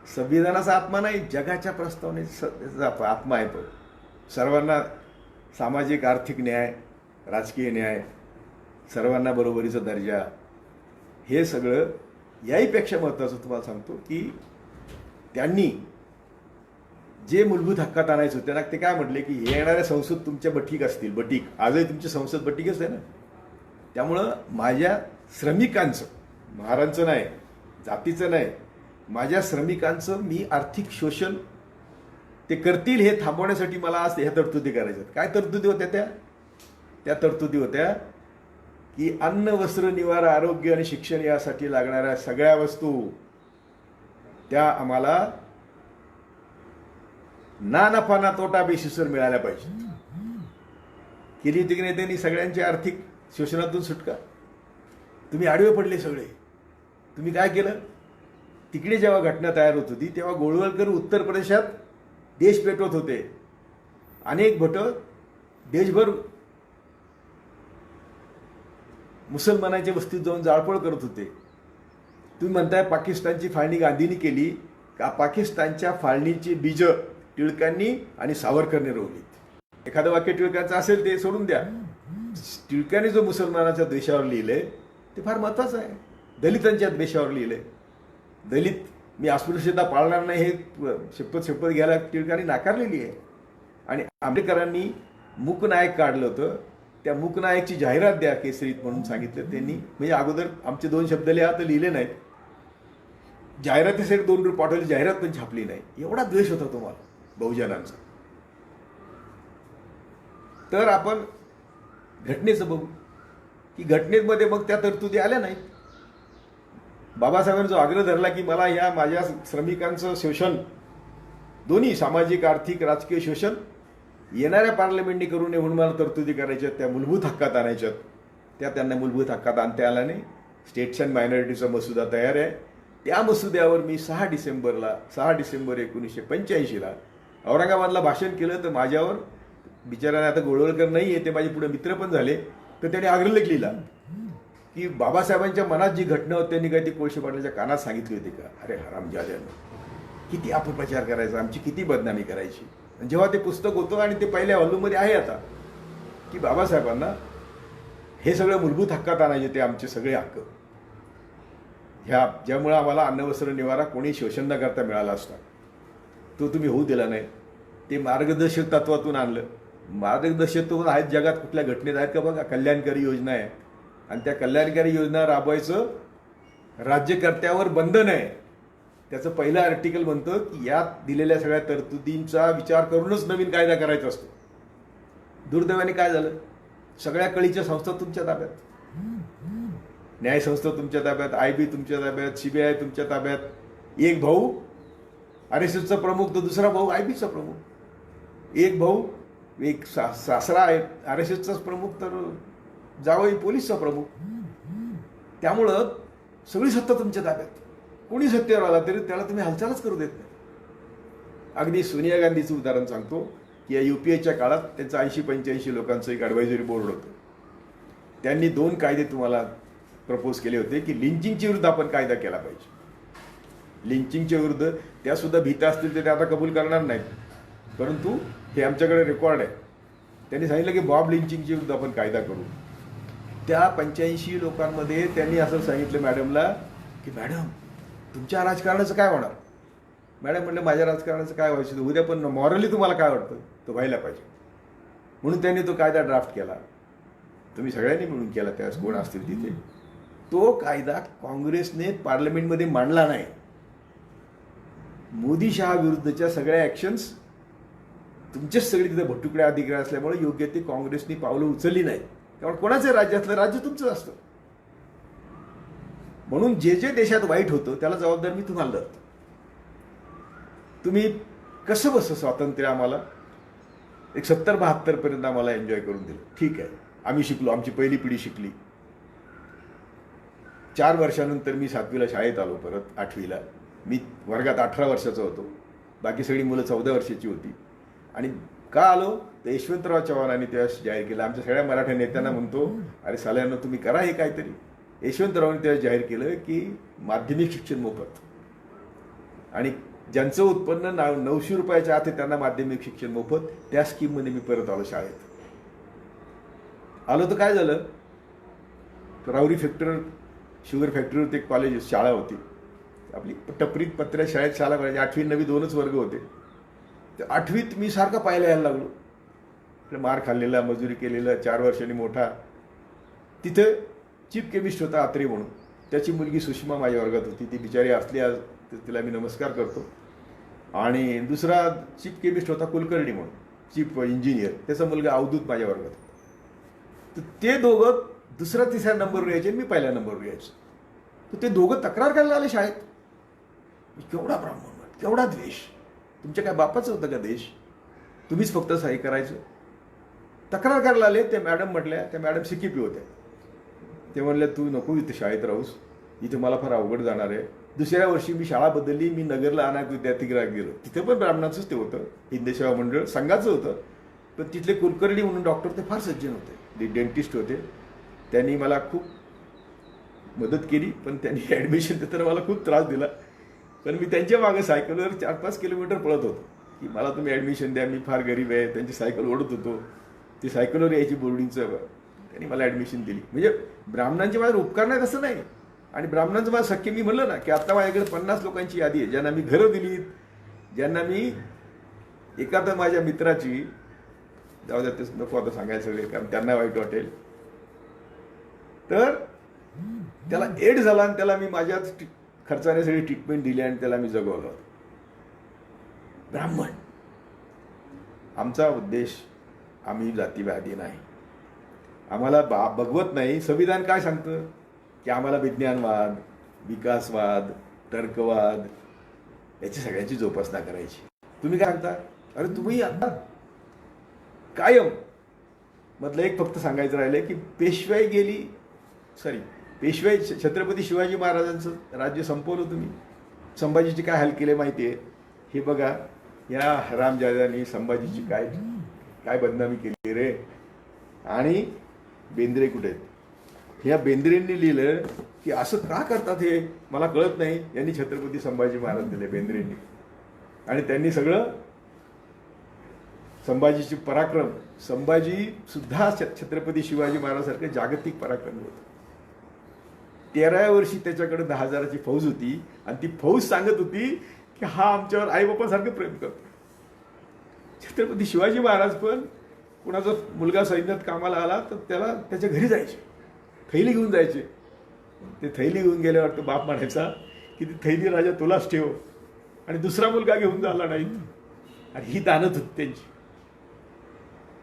संविधानाचा आत्मा नाही, जगाच्या प्रस्तावनेचा आत्मा आहे तो. सर्वांना सामाजिक आर्थिक न्याय, राजकीय न्याय, सर्वांना बरोबरीचा दर्जा, हे सगळं. याहीपेक्षा महत्त्वाचं तुम्हाला सांगतो की त्यांनी जे मूलभूत हक्कात आणायचं होतं, त्यांना ते काय म्हटले की येणाऱ्या संसद तुमच्या बटीक असतील. बटीक आजही तुमची संसद बटीकच आहे ना. त्यामुळं माझ्या श्रमिकांचं, महारांचं नाही, जातीचं नाही, माझ्या श्रमिकांचं मी आर्थिक शोषण ते करतील हे थांबवण्यासाठी मला आज ह्या तरतुदी करायच्या. काय तरतुदी होत्या त्या तरतुदी होत्या की अन्न, वस्त्र, निवारा, आरोग्य आणि शिक्षण यासाठी लागणाऱ्या सगळ्या वस्तू त्या आम्हाला ना नफा ना तोटा बेशिसर मिळाल्या पाहिजे. केली होती की नाही त्यांनी सगळ्यांची आर्थिक शोषणातून सुटका. तुम्ही आडवे पडले सगळे. तुम्ही काय केलं, तिकडे जेव्हा घटना तयार होत होती तेव्हा गोळवलकर उत्तर प्रदेशात देश पेटवत होते. अनेक भट देशभर मुसलमानांच्या वस्तीत जाऊन जाळपोळ करत होते. तुम्ही म्हणताय पाकिस्तानची फाळणी गांधींनी केली का? पाकिस्तानच्या फाळणीची बीज टिळकांनी आणि सावरकरने रोवली. एखादं वाक्य टिळकांचं असेल ते सोडून द्या. टिळकांनी जो मुसलमानाच्या द्वेषावर लिहिलंय ते फार महत्वाचं आहे. दलितांच्या द्वेषावर लिहिलंय. दलित मी अस्पृश्यता पाळणार नाही हे शपथ घ्यायला टिळकांनी नाकारलेली आहे. आणि आंबेडकरांनी मूकनायक काढलं होतं, त्या मूकनायकची जाहिरात द्या केसरीत म्हणून सांगितलं त्यांनी. म्हणजे अगोदर आमचे 2 शब्द लिहा तर लिहिले नाहीत, जाहिरातीसाठी 2 पाठवली, जाहिरात पण छापली नाही. एवढा द्वेष होता तुम्हाला बहुजनांचा. तर आपण घटनेचं बघू की घटनेमध्ये मग त्या तरतुदी आल्या नाहीत. बाबासाहेबांचा आग्रह धरला की मला या माझ्या श्रमिकांचं शोषण, दोन्ही सामाजिक आर्थिक राजकीय शोषण येणाऱ्या पार्लमेंटने करू नये म्हणून मला तरतुदी करायच्यात, त्या मूलभूत हक्कात आणायच्यात. त्या त्यांना मूलभूत हक्कात आणता आला नाही. स्टेट्स अँड मायनॉरिटीचा मसुदा तयार आहे. त्या मसुद्यावर मी 6 डिसेंबर 1985 औरंगाबादला भाषण केलं. तर माझ्यावर बिचाराने, आता गोळवलकर नाही आहे, ते माझे पुढे मित्र पण झाले, तर त्याने आग्रह लिहिला की बाबासाहेबांच्या मनात जी घटना होती त्यांनी काही ती कोळशे पाटलाच्या कानात सांगितली होती का? अरे हरामजाद्यानं, किती अपप्रचार करायचा, आमची किती बदनामी करायची. जेव्हा ते पुस्तक होतं आणि ते पहिल्या व्हॉल्यूममध्ये आहे आता की बाबासाहेबांना हे सगळं मूलभूत हक्कात आणायचे, ते आमचे सगळे हक्क, ह्या ज्यामुळे आम्हाला अन्न वस्त्र निवारा कोणी शोषण न करता मिळाला असता, तो तुम्ही होऊ दिला नाही. ते मार्गदर्शक तत्वातून आणलं. मार्गदर्शक तत्व आहेत जगात कुठल्या घटनेत आहेत का? बघा, कल्याणकारी योजना आहे आणि त्या कल्याणकारी योजना राबवायचं राज्यकर्त्यावर बंधन आहे. त्याचं पहिलं आर्टिकल म्हणतं की यात दिलेल्या सगळ्या तरतुदींचा विचार करूनच नवीन कायदा करायचा असतो. दुर्दैवाने काय झालं, सगळ्या कळीच्या संस्था तुमच्या ताब्यात, न्यायसंस्था तुमच्या ताब्यात, IB तुमच्या ताब्यात, CBI तुमच्या ताब्यात. एक भाऊ RSSचा प्रमुख, तर दुसरा भाऊ IBचा प्रमुख. एक भाऊ, एक सासरा आहे RSSचाच प्रमुख, तर जावई पोलीसचा प्रमुख. त्यामुळं सगळी सत्ता तुमच्या ताब्यात. कोणी सत्तेवर आला तरी त्याला तुम्ही हालचालच करू देत नाही. अगदी सोनिया गांधीचं उदाहरण सांगतो की या UPAच्या काळात त्यांचं 80-85 लोकांचं एक ॲडवायझरी बोर्ड होतं. त्यांनी 2 कायदे तुम्हाला प्रपोज केले होते की लिंचिंगच्या विरुद्ध आपण कायदा केला पाहिजे. लिंचिंगच्या विरुद्ध त्या सुद्धा भीत असतील तर ते आता कबूल करणार नाहीत, परंतु हे आमच्याकडे रेकॉर्ड आहे. त्यांनी सांगितलं की बॉब लिंचिंगच्या विरुद्ध आपण कायदा करू. त्या 85 लोकांमध्ये त्यांनी असं सांगितलं मॅडमला की मॅडम तुमच्या राजकारणाचं काय होणार? मॅडम म्हणलं माझ्या राजकारणाचं काय व्हायचं, उद्या पण मॉरली तुम्हाला काय वाटतं तो व्हायला पाहिजे. म्हणून त्यांनी तो कायदा ड्राफ्ट केला. तुम्ही सगळ्यांनी मिळून केला, त्यावेळेस कोण असतील तिथे. तो कायदा काँग्रेसने पार्लमेंटमध्ये मांडला नाही. मोदी शहा विरुद्धच्या सगळ्या ॲक्शन्स तुमचेच सगळे तिथे भटुकडे अधिकारी असल्यामुळे योग्य ते काँग्रेसनी पावलं उचलली नाही. कारण कोणाचं राज्यातलं राज्य तुमचं असतं. म्हणून जे जे देशात वाईट होतं त्याला जबाबदार मी तुम्हाला धरतो. तुम्ही कसं बसं स्वातंत्र्य आम्हाला एक 70-72 पर्यंत आम्हाला एन्जॉय करून दिलं, ठीक आहे, आम्ही शिकलो, आमची पहिली पिढी शिकली. 4 वर्षानंतर मी 7वीला शाळेत आलो, परत 8वीला. मी वर्गात 18 वर्षाचा होतो, बाकी सगळी मुलं 14 वर्षाची होती. आणि का आलो तर यशवंतराव चव्हाणांनी त्यावेळेस जाहीर केलं. आमच्या सगळ्या मराठा नेत्यांना म्हणतो, अरे साल्यांना तुम्ही करा हे काहीतरी. यशवंतरावांनी त्यावेळेस जाहीर केलं की माध्यमिक शिक्षण मोफत, आणि ज्यांचं उत्पन्न 900 रुपयाच्या आत आहे त्यांना माध्यमिक शिक्षण मोफत. त्या स्कीममध्ये मी परत आलो शाळेत. आलो तर काय झालं, राहुरी शुगर फॅक्टरीवर एक कॉलेज शाळा होती आपली, टपरीत पत्र्या शाळेत शाळा करायची. 8वी 9वी 2च वर्ग होते. तर 8वीत मी सारखा पाहायला यायला लागलो. मार खाल्लेला, मजुरी केलेला, 4 वर्षांनी मोठा. तिथे चीफ केमिस्ट होता आत्रे म्हणून, त्याची मुलगी सुषमा माझ्या वर्गात होती. ती बिचारी असली, आज तिला मी नमस्कार करतो. आणि दुसरा चीफ केमिस्ट होता कुलकर्णी म्हणून, चीफ इंजिनियर, त्याचा मुलगा अवधूत माझ्या वर्गात होता. तर ते दोघं 2ऱ्या-3ऱ्या नंबरवर यायचे, मी पहिल्या नंबरवर यायचो. तर ते दोघं तक्रार करायला आले शाळेत, केवढा ब्राह्मण, केवढा द्वेष, तुमच्या काय बापाचं होतं का देश, तुम्हीच फक्त सही करायचं. तक्रार करायला आले. त्या मॅडम म्हटल्या, त्या मॅडम CKP होत्या. ते म्हणल्या तू नको इथे शाळेत राहूस, इथे मला फार अवघड जाणार आहे. 2ऱ्या वर्षी मी शाळा बदलली, मी नगरला अनाथ विद्यार्थीगृहात गेलो. तिथे पण ब्राह्मणाचंच ते होतं, हिंद सेवा मंडळ संघाचं होतं. पण तिथले कुलकर्णी म्हणून डॉक्टर ते फार सज्जन होते, ते डेंटिस्ट होते. त्यांनी मला खूप मदत केली, पण त्यांनी ॲडमिशन देताना मला खूप त्रास दिला. पण मी त्यांच्या मागे सायकलवर 4-5 किलोमीटर पळत होतो की मला तुम्ही ॲडमिशन द्या, मी फार गरीब आहे. त्यांची सायकल ओढत होतो, ती सायकलवर यायची बोर्डिंगचं. त्यांनी मला ॲडमिशन दिली. म्हणजे ब्राह्मणांचे माझ्यावर उपकार नाहीत असं नाही, आणि ब्राह्मणांचं मला सख्य मी म्हणलं ना की आता माझ्याकडे 50 लोकांची यादी आहे, ज्यांना मी घरं दिलीत, ज्यांना मी एखाद्या माझ्या मित्राची, जाऊ द्या तेच नको आता सांगायचं सगळे कारण त्यांना वाईट वाटेल, तर त्याला एड झाला आणि त्याला मी माझ्याच खर्चाने सगळी ट्रीटमेंट दिली आणि त्याला मी जगवलं. ब्राह्मण. आमचा उद्देश, आम्ही जातीवादी नाही, आम्हाला बघवत नाही. संविधान काय सांगतं की आम्हाला विज्ञानवाद, विकासवाद, तर्कवाद याची सगळ्यांची जोपासना करायची. तुम्ही काय सांगता? अरे तुम्ही आता कायम मधलं एक फक्त सांगायचं राहिलं की पेशवाई छत्रपती शिवाजी महाराजांचं राज्य संपवलं तुम्ही. संभाजीची काय हाल केले माहिती आहे? हे बघा, या हरामजाद्यांनी संभाजीची काय काय बदनामी केली रे. आणि बेंद्रे कुठे आहेत? ह्या बेंद्रेंनी लिहिलं की असं का करतात हे मला कळत नाही. यांनी छत्रपती संभाजी महाराज दिले बेंद्रेंनी, आणि त्यांनी सगळं संभाजीचे पराक्रम, संभाजी सुद्धा छत्रपती शिवाजी महाराजांसारखे जागतिक पराक्रम होतं. 13व्या वर्षी त्याच्याकडे 10,000ची फौज होती आणि ती फौज सांगत होती की हा आमच्यावर आईबापासारखं प्रेम करतो. छत्रपती शिवाजी महाराज पण कुणाचा मुलगा सैन्यात कामाला आला तर त्याला त्याच्या घरी जायचे, थैली घेऊन जायचे. ते थैली घेऊन गेल्यावर तो बाप म्हणायचा की ती थैली राजा तुलाच ठेव, आणि दुसरा मुलगा घेऊन झाला नाही. आणि ही दानत होती त्यांची.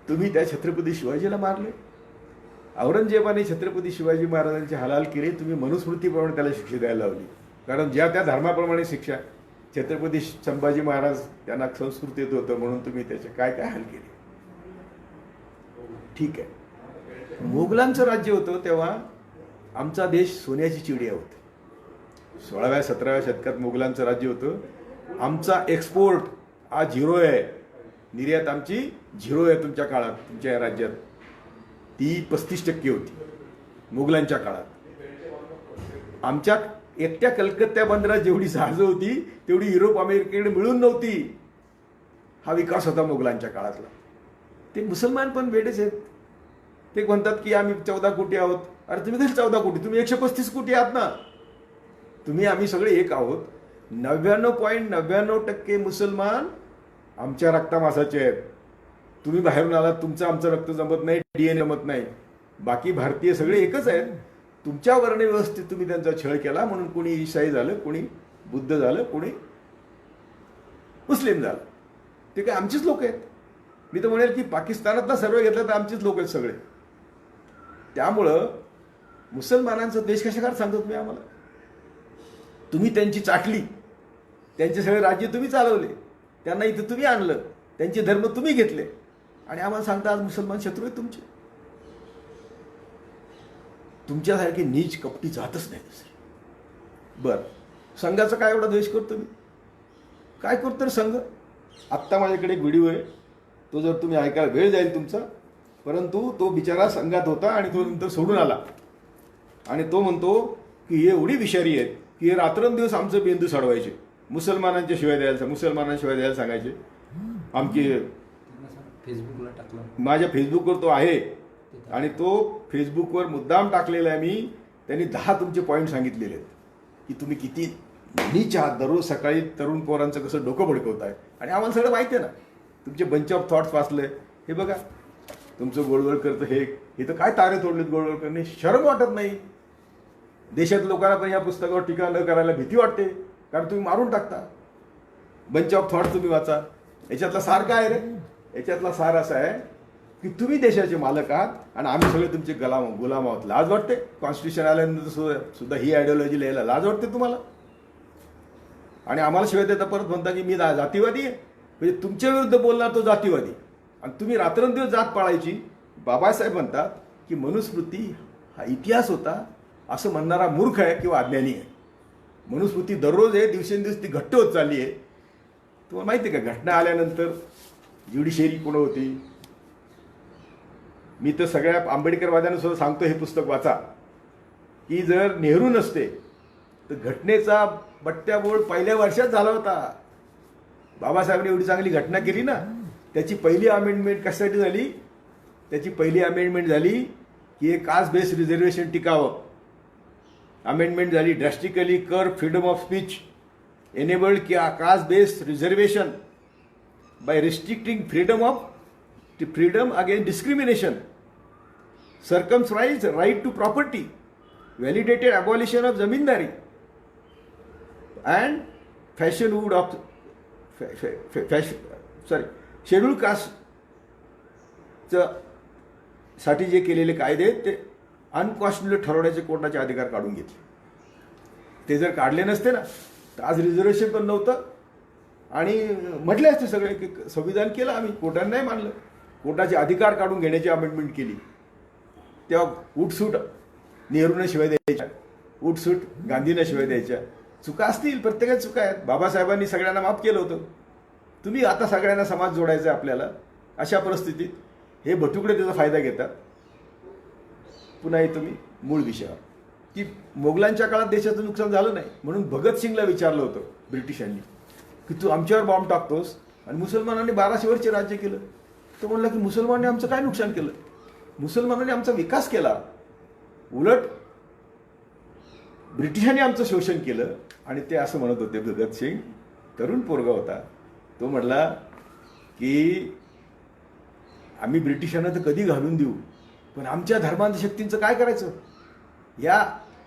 तुम्ही त्या छत्रपती शिवाजीला मारले. औरंगजेबाने छत्रपती शिवाजी महाराजांची हलाल केली. तुम्ही मनुस्मृतीप्रमाणे त्याला शिक्षा द्यायला लावली, कारण ज्या त्या धर्माप्रमाणे शिक्षा. छत्रपती संभाजी महाराज त्यांना संस्कृतीत होतं म्हणून तुम्ही त्याचे काय काय हाल केले. ठीक आहे, मोगलांचं राज्य होतं तेव्हा आमचा देश सोन्याची चिडिया होती. 16व्या-17व्या शतकात मोगलांचं राज्य होतं. आमचा एक्सपोर्ट आज झिरो आहे, निर्यात आमची झिरो आहे. तुमच्या काळात, तुमच्या या राज्यात ती 35% होती मोगलांच्या काळात. आमच्या एकट्या कलकत्ता बंदरात जेवढी जहाजं होती तेवढी युरोप अमेरिकेकडे मिळून नव्हती. हा विकास होता मोगलांच्या काळातला. ते मुसलमान पण वेडेच आहेत. ते म्हणतात की आम्ही 14 कोटी आहोत. अरे तुम्ही कसे 14 कोटी? तुम्ही 135 कोटी आहात ना. तुम्ही आम्ही सगळे एक आहोत. 99.99% मुसलमान आमच्या रक्तामासाचे आहेत. तुम्ही बाहेरून आलात, तुमचं आमचं रक्त जमत नाही, DNA जमत नाही. बाकी भारतीय सगळे एकच आहेत. तुमच्या वर्ण व्यवस्थित तुम्ही त्यांचा छळ केला म्हणून कोणी ईसाई झालं, कोणी बुद्ध झालं, कोणी मुस्लिम झालं. ते काय आमचीच लोक आहेत. मी तर म्हणेल की पाकिस्तानातला सर्वे घेतला तर आमचीच लोक आहेत सगळे. त्यामुळं मुसलमानांचा देश कशाकार सांगतो तुम्ही आम्हाला? तुम्ही त्यांची चाटली, त्यांचे सगळे राज्य तुम्ही चालवले, त्यांना इथं तुम्ही आणलं, त्यांचे धर्म तुम्ही घेतले, आणि आम्हाला सांगता आज मुसलमान शत्रू आहेत तुमचे. तुमच्यासारखी नीच कपटी जातच नाही दुसरी. बरं, संघाचा काय एवढा द्वेष करतो मी? काय करतो तर संघ? आत्ता माझ्याकडे एक व्हिडिओ आहे, तो जर तुम्ही ऐकायला वेळ जाईल तुमचा, परंतु तो बिचारा संघात होता आणि तो नंतर सोडून आला. आणि तो म्हणतो की हे एवढी विषारी आहेत की हे रात्रंदिवस आमचं बेंदू सोडवायचे, मुसलमानांच्या शिवाय द्यायला सांगायचे. आमची फेसबुकला टाकला, माझ्या फेसबुकवर तो आहे, आणि तो फेसबुकवर मुद्दाम टाकलेला आहे मी. त्यांनी 10 तुमचे पॉईंट सांगितलेले आहेत की तुम्ही किती नीच आहात, दररोज सकाळी तरुण पोरांचं कसं डोकं भडकवताय. आणि आम्हाला सगळं माहिती आहे ना, तुमचे बंच ऑफ थॉट्स वाचले. हे बघा तुमचं गोळवळकरचं हे तर काय तारे तोडलेत गोळवळकरने. शरम वाटत नाही? देशात लोकांना पण या पुस्तकावर टीका न करायला भीती वाटते, कारण तुम्ही मारून टाकता. बंच ऑफ थॉट तुम्ही वाचा. याच्यातला सार काय रे? याच्यातला सार असा आहे की तुम्ही देशाचे मालक आहात आणि आम्ही सगळे तुमचे गुलाम आहोत. लाज वाटते? कॉन्स्टिट्यूशन आल्यानंतर सुद्धा ही आयडिओलॉजी लिहायला लाज वाटते तुम्हाला? आणि आम्हाला शिवाय देता परत म्हणता की मी जातीवादी आहे. म्हणजे तुमच्या विरुद्ध बोलणार तो जातीवादी, आणि तुम्ही रात्रंदिवस जात पाळायची. बाबासाहेब म्हणतात की मनुस्मृती हा इतिहास होता असं म्हणणारा मूर्ख आहे किंवा अज्ञानी आहे. मनुस्मृती दररोज आहे, दिवसेंदिवस ती घट्ट होत चालली आहे. तुम्हाला माहिती आहे का घटना आल्यानंतर ज्युडिशियरी कोण होती? मी तर सगळ्या आंबेडकरवाद्यांना सुद्धा सांगतो हे पुस्तक वाचा, की जर नेहरू नसते तर घटनेचा बट्ट्याबोळ पहिल्या वर्षात झाला होता. बाबासाहेबांनी एवढी चांगली घटना केली ना, त्याची पहिली अमेंडमेंट कशासाठी झाली? त्याची पहिली अमेंडमेंट झाली की हे कास्ट बेस्ड रिझर्वेशन टिकावं. अमेंडमेंट झाली, drastically curb freedom of speech, enabled caste based reservation by restricting freedom against discrimination, circumscribed right to property, validated abolition of zamindari, and fashionwood of schedule caste साठी जे केलेले कायदे आहेत ते unconstitutional ठरवण्याचे कोर्टाचे अधिकार काढून घेतले. ते जर काढले नसते ना तर आज रिझर्वेशन पण नव्हतं आणि म्हटले असते सगळे की संविधान केलं आम्ही, कोर्टाने नाही मानलं. कोर्टाचे अधिकार काढून घेण्याची अमेंडमेंट केली. तेव्हा उठसूट नेहरूने शिवाय द्यायच्या, उठसूट गांधींना शिवाय द्यायच्या. चुका असतील, प्रत्येकाच्या चुका आहेत. बाबासाहेबांनी सगळ्यांना माफ केलं होतं. तुम्ही आता सगळ्यांना समाज जोडायचा आहे आपल्याला. अशा परिस्थितीत हे भटुकडे त्याचा फायदा घेतात. पुन्हा येतो मी मूळ विषयावर की मोगलांच्या काळात देशाचं नुकसान झालं नाही म्हणून भगतसिंगला विचारलं होतं ब्रिटिशांनी की तू आमच्यावर बॉम्ब टाकतोस आणि मुसलमानांनी 1200 वर्ष राज्य केलं. तो म्हणला की मुसलमानांनी आमचं काय नुकसान केलं, मुसलमानांनी आमचा विकास केला, उलट ब्रिटिशांनी आमचं शोषण केलं. आणि ते असं म्हणत होते, भगतसिंग तरुण पोरगा होता, तो म्हणला की आम्ही ब्रिटिशांना तर कधी घालून देऊ, पण आमच्या धर्मांधशक्तींचं काय करायचं, या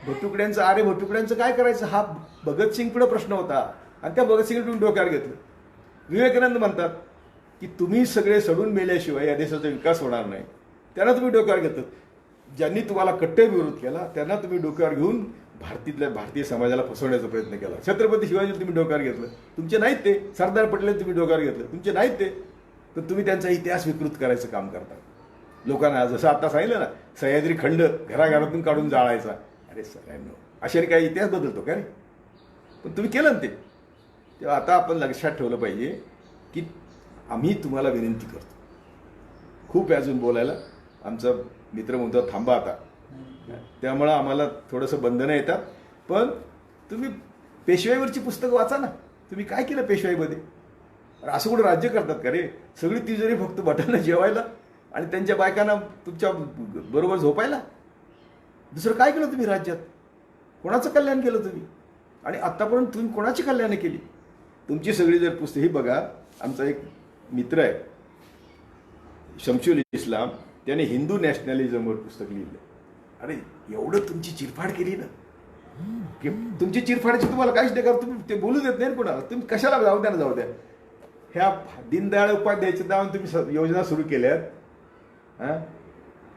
भटुकड्यांचं आरे भटुकड्यांचं काय करायचं, हा भगतसिंग पुढे प्रश्न होता. आणि त्या भगतसिंग तुम्ही डोक्यावर घेतलं. विवेकानंद म्हणतात की तुम्ही सगळे सडून मेल्याशिवाय या देशाचा विकास होणार नाही, त्यांना तुम्ही डोक्यावर घेतलं. ज्यांनी तुम्हाला कट्टर विरोध केला त्यांना तुम्ही डोक्यावर घेऊन भारतीय समाजाला फसवण्याचा प्रयत्न केला. छत्रपती शिवाजी तुम्ही डोक्यावर घेतलं, तुमचे नाहीत ते. सरदार पटेल तुम्ही डोक्यावर घेतलं, तुमचे नाहीत ते. तर तुम्ही त्यांचा इतिहास विकृत करायचं काम करता. लोकांना जसं आता सांगितलं ना, सह्याद्री खंड घराघरातून काढून जाळायचा. अरे सगळ्यांना अशाने काही इतिहास बदलतो का रे? पण तुम्ही केलं ना ते. तेव्हा आता आपण लक्षात ठेवलं पाहिजे की आम्ही तुम्हाला विनंती करतो. खूप अजून बोलायला, आमचा मित्र म्हणतो थांबा आता, त्यामुळं आम्हाला थोडंसं बंधनं येतात. पण तुम्ही पेशवाईवरची पुस्तकं वाचा ना. तुम्ही काय केलं पेशवाईमध्ये? असं कुठं राज्य करतात का रे? सगळी तिजोरी फक्त भटांना जेवायला आणि त्यांच्या बायकांना तुमच्या बरोबर झोपायला. दुसरं काय केलं तुम्ही राज्यात? कोणाचं कल्याण केलं तुम्ही? आणि आत्तापर्यंत तुम्ही कोणाची कल्याण केली? तुमची सगळी जर पुस्तक ही बघा, आमचा एक मित्र आहे शमशुल इस्लाम, त्याने हिंदू नॅशनलिझमवर पुस्तक लिहिलं. अरे एवढं तुमची चिरफाड केली ना, की तुमची चिरफाडची तुम्हाला काहीच नाही करा, तुम्ही ते बोलू देत नाही कोणाला. तुम्ही कशाला जाऊ द्या ना, जाऊ द्या. ह्या दीनदयाळ उपाध्यायच्या नावाने तुम्ही योजना सुरू केल्यात. हां,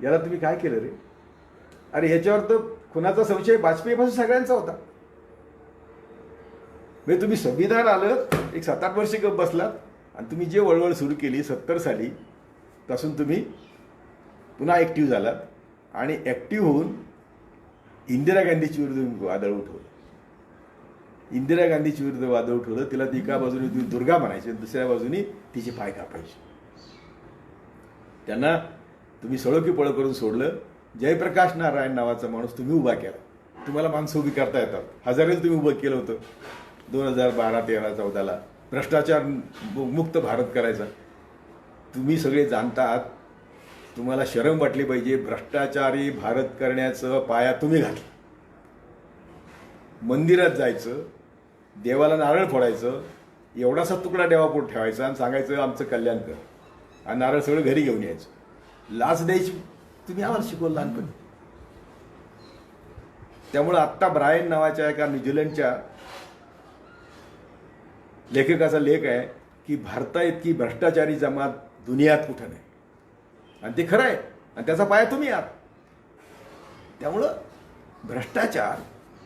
याला तुम्ही काय केलं रे? अरे ह्याच्यावर तर खुनाचा संशय वाजपेयीपासून सगळ्यांचा होता. म्हणजे तुम्ही संविधान आलं, एक 7-8 वर्ष गप बसलात आणि तुम्ही जे वळवळ सुरू केली 70 साली पासून तुम्ही पुन्हा ॲक्टिव्ह झालात. आणि ॲक्टिव्ह होऊन इंदिरा गांधीची विरुद्ध वादळ उठवलं. इंदिरा गांधीची विरुद्ध वादळ उठवलं. तिला ती एका बाजूने तुम्ही दुर्गा म्हणायची, दुसऱ्या बाजूनी तिचे पाय कापायचे. त्यांना तुम्ही सळोकी पळ करून सोडलं. जयप्रकाश नारायण नावाचा माणूस तुम्ही उभा केला. तुम्हाला माणसं उभी करता येतात. हजारेच तुम्ही उभं केलं होतं 2012, 13, 14ला भ्रष्टाचार मुक्त भारत करायचा. तुम्ही सगळे जाणतात, तुम्हाला शरम वाटली पाहिजे. भ्रष्टाचारी भारत करण्याचं पाया तुम्ही घातला. मंदिरात जायचं, देवाला नारळ फोडायचं, एवढासा तुकडा देवापुढे ठेवायचा आणि सांगायचं आमचं कल्याण कर, आणि नारळ सगळं घरी घेऊन यायचं. लाच द्यायची तुम्ही आम्हाला शिकवलं लहानपणी. त्यामुळं आत्ता ब्रायन नावाच्या एका न्यूझीलंडच्या लेखकाचा लेख आहे की भारता इतकी भ्रष्टाचारी जमात दुनियात कुठं नाही. आणि ते खरं आहे, आणि त्याचा पाया तुम्ही आहात. त्यामुळं भ्रष्टाचार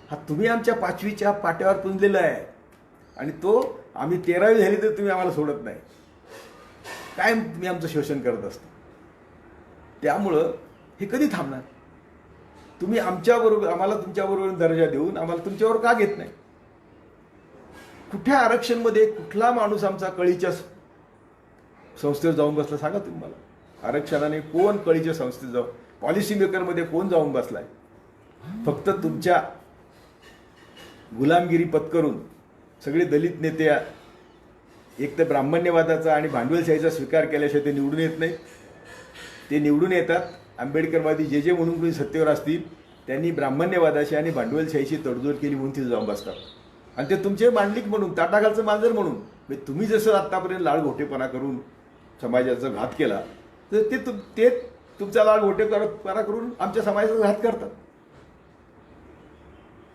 हा तुम्ही आमच्या 5वीच्या पाट्यावर पुंजलेला आहे. आणि तो आम्ही 13वी झाली तर तुम्ही आम्हाला सोडत नाही. काय तुम्ही आमचं शोषण करत असता. त्यामुळं हे कधी थांबणार? तुम्ही आमच्याबरोबर, आम्हाला तुमच्याबरोबर दर्जा देऊन आम्हाला तुमच्यावर का घेत नाही? कुठल्या आरक्षणमध्ये कुठला माणूस आमचा कळीच्या संस्थेवर जाऊन बसला सांगा तुम्ही मला. आरक्षणाने कोण कळीच्या संस्थेत जाऊन, पॉलिसी मेकरमध्ये कोण जाऊन बसलाय? फक्त तुमच्या गुलामगिरी पत्करून सगळे दलित नेते एक तर ब्राह्मण्यवादाचा आणि भांडवलशाहीचा स्वीकार केल्याशिवाय ते निवडून येत नाही. ते निवडून येतात आंबेडकरवादी जे जे म्हणून कोणी सत्तेवर असतील त्यांनी ब्राह्मण्यवादाशी आणि भांडवलशाहीशी तडजोड केली म्हणून तिथे जाऊन बसतात. आणि ते तुमचे मांडलिक म्हणून, ताटाखालचं मांजर म्हणून. म्हणजे तुम्ही जसं आत्तापर्यंत लाळघोटेपणा करून समाजाचा घात केला, तर ते तुमचा लाळघोटेपणा करून आमच्या समाजाचा घात करतात.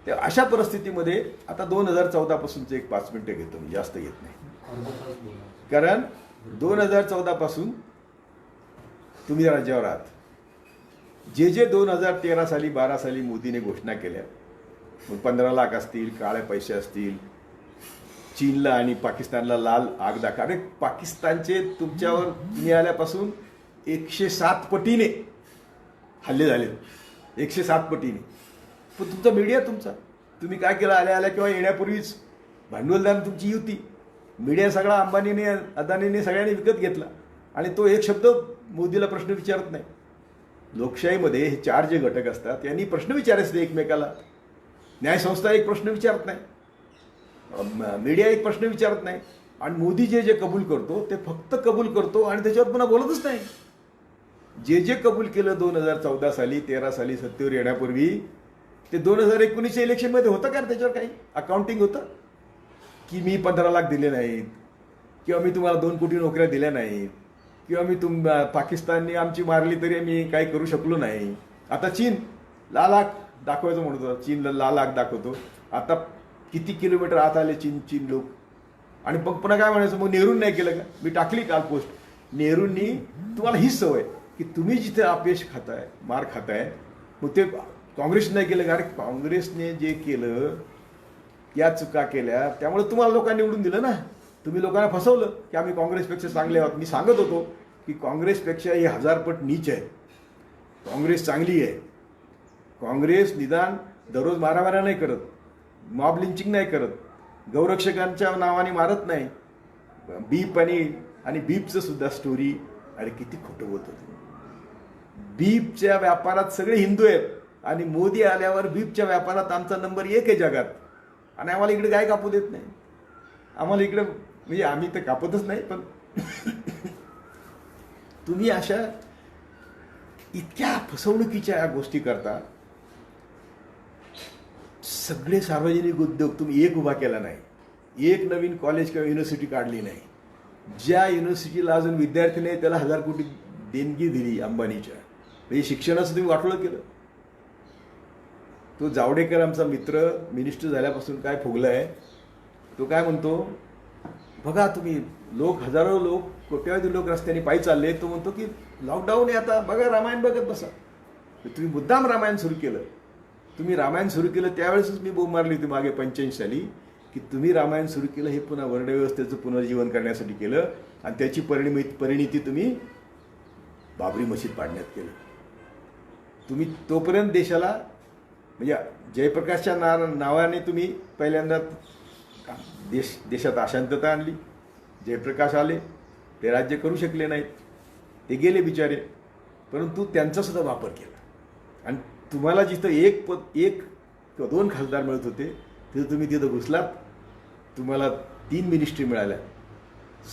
ते अशा परिस्थितीमध्ये आता 2014 पासूनचं एक 5 मिनिटं घेतो मी, जास्त घेत नाही. अर्धा तास बोला. कारण 2014 पासून तुम्ही राज्यावर आहात. जे 2013 साली 12 साली मोदीने घोषणा केल्या, मग 15 लाख असतील, काळे पैसे असतील, चीनला आणि पाकिस्तानला लाल आग दाखवा. अरे पाकिस्तानचे तुमच्यावर मिळाल्यापासून 107 पटीने हल्ले झाले, 107 पटीने. पण तुमचा मीडिया तुम्ही काय केलं, आल्या किंवा येण्यापूर्वीच भांडवलदार तुमची युती, मीडिया सगळा अंबानीने अदानीने सगळ्यांनी विकत घेतला आणि तो एक शब्द मोदीला प्रश्न विचारत नाही. लोकशाहीमध्ये हे 4 जे घटक असतात यांनी प्रश्न विचारायचे एकमेकाला. न्यायसंस्था एक प्रश्न विचारत नाही, मीडिया एक प्रश्न विचारत नाही. आणि मोदी जे कबूल करतो ते फक्त कबूल करतो आणि त्याच्यावर पुन्हा बोलतच नाही. जे कबूल केलं 2014 साली 13 साली सत्तेवर येण्यापूर्वी, ते 2019च्या इलेक्शनमध्ये होतं का त्याच्यावर काही अकाउंटिंग होतं की मी 15 लाख दिले नाहीत, किंवा मी तुम्हाला 2 कोटी नोकऱ्या दिल्या नाहीत, किंवा पाकिस्तानने आमची मारली तरी आम्ही काही करू शकलो नाही. आता चीन लाल आग दाखवायचं म्हणतो, चीनला लाल आग दाखवतो. आता किती किलोमीटर आत आले चीन लोक. आणि मग पुन्हा काय म्हणायचं, मग नेहरूंनी नाही केलं का? मी टाकली काल पोस्ट. नेहरूंनी, तुम्हाला हीच सवय की तुम्ही जिथे अपयश खाताय, मार खाताय, मग ते काँग्रेसने नाही केलं का? अरे काँग्रेसने जे केलं, या चुका केल्या, त्यामुळे तुम्हाला लोकांनी निवडून दिलं ना. तुम्ही लोकांना फसवलं की आम्ही काँग्रेसपेक्षा चांगले आहोत. मी सांगत होतो की काँग्रेसपेक्षा ही 1000 पट नीच आहे. काँग्रेस चांगली आहे. काँग्रेस निदान दररोज मारामाऱ्या नाही करत, मॉब लिंचिंग नाही करत, गौरक्षकांच्या नावाने मारत नाही. बीप आणि बीपचं सुद्धा स्टोरी, अरे किती खोटं बोलत होते. बीपच्या व्यापारात सगळे हिंदू आहेत आणि मोदी आल्यावर बीपच्या व्यापारात आमचा नंबर 1 आहे जगात. आणि आम्हाला इकडे गाय कापू देत नाही. आम्हाला इकडे, म्हणजे आम्ही तर कापतच नाही, पण तुम्ही अशा इतक्या फसवणुकीच्या गोष्टी करता. सगळे सार्वजनिक उद्योग तुम्ही एक उभा केला नाही, एक नवीन कॉलेज किंवा युनिव्हर्सिटी काढली नाही. ज्या युनिव्हर्सिटीला अजून विद्यार्थी नाही त्याला 1000 कोटी देणगी दिली अंबानीच्या. म्हणजे शिक्षणाचं तुम्ही वाटोळं केलं. तो जावडेकर आमचा मित्र मिनिस्टर झाल्यापासून काय फुगलाय, तो काय म्हणतो, बघा तुम्ही हजारो लोक, कोट्यावधी लोक रस्त्याने पायी चालले. तो म्हणतो की लॉकडाऊन आहे, आता बघा रामायण बघत बसा. तुम्ही मुद्दाम रामायण सुरू केलं. तुम्ही रामायण सुरू केलं त्यावेळेसच मी बोंब मारली होती मागे 85 साली, की तुम्ही रामायण सुरू केलं हे पुन्हा वर्णव्यवस्थेचं पुनर्जीवन करण्यासाठी केलं. आणि त्याची परिणिती तुम्ही बाबरी मशीद पाडण्यात केलं. तुम्ही तोपर्यंत देशाला, म्हणजे जयप्रकाशच्या नावाने तुम्ही पहिल्यांदा देशात अशांतता आणली. जयप्रकाश आले, ते राज्य करू शकले नाहीत, ते गेले बिचारे. परंतु त्यांचा सुद्धा वापर केला. आणि तुम्हाला जिथं एक किंवा 2 खासदार मिळत होते तिथं तुम्ही तिथं घुसलात. तुम्हाला 3 मिनिस्ट्री मिळाल्या,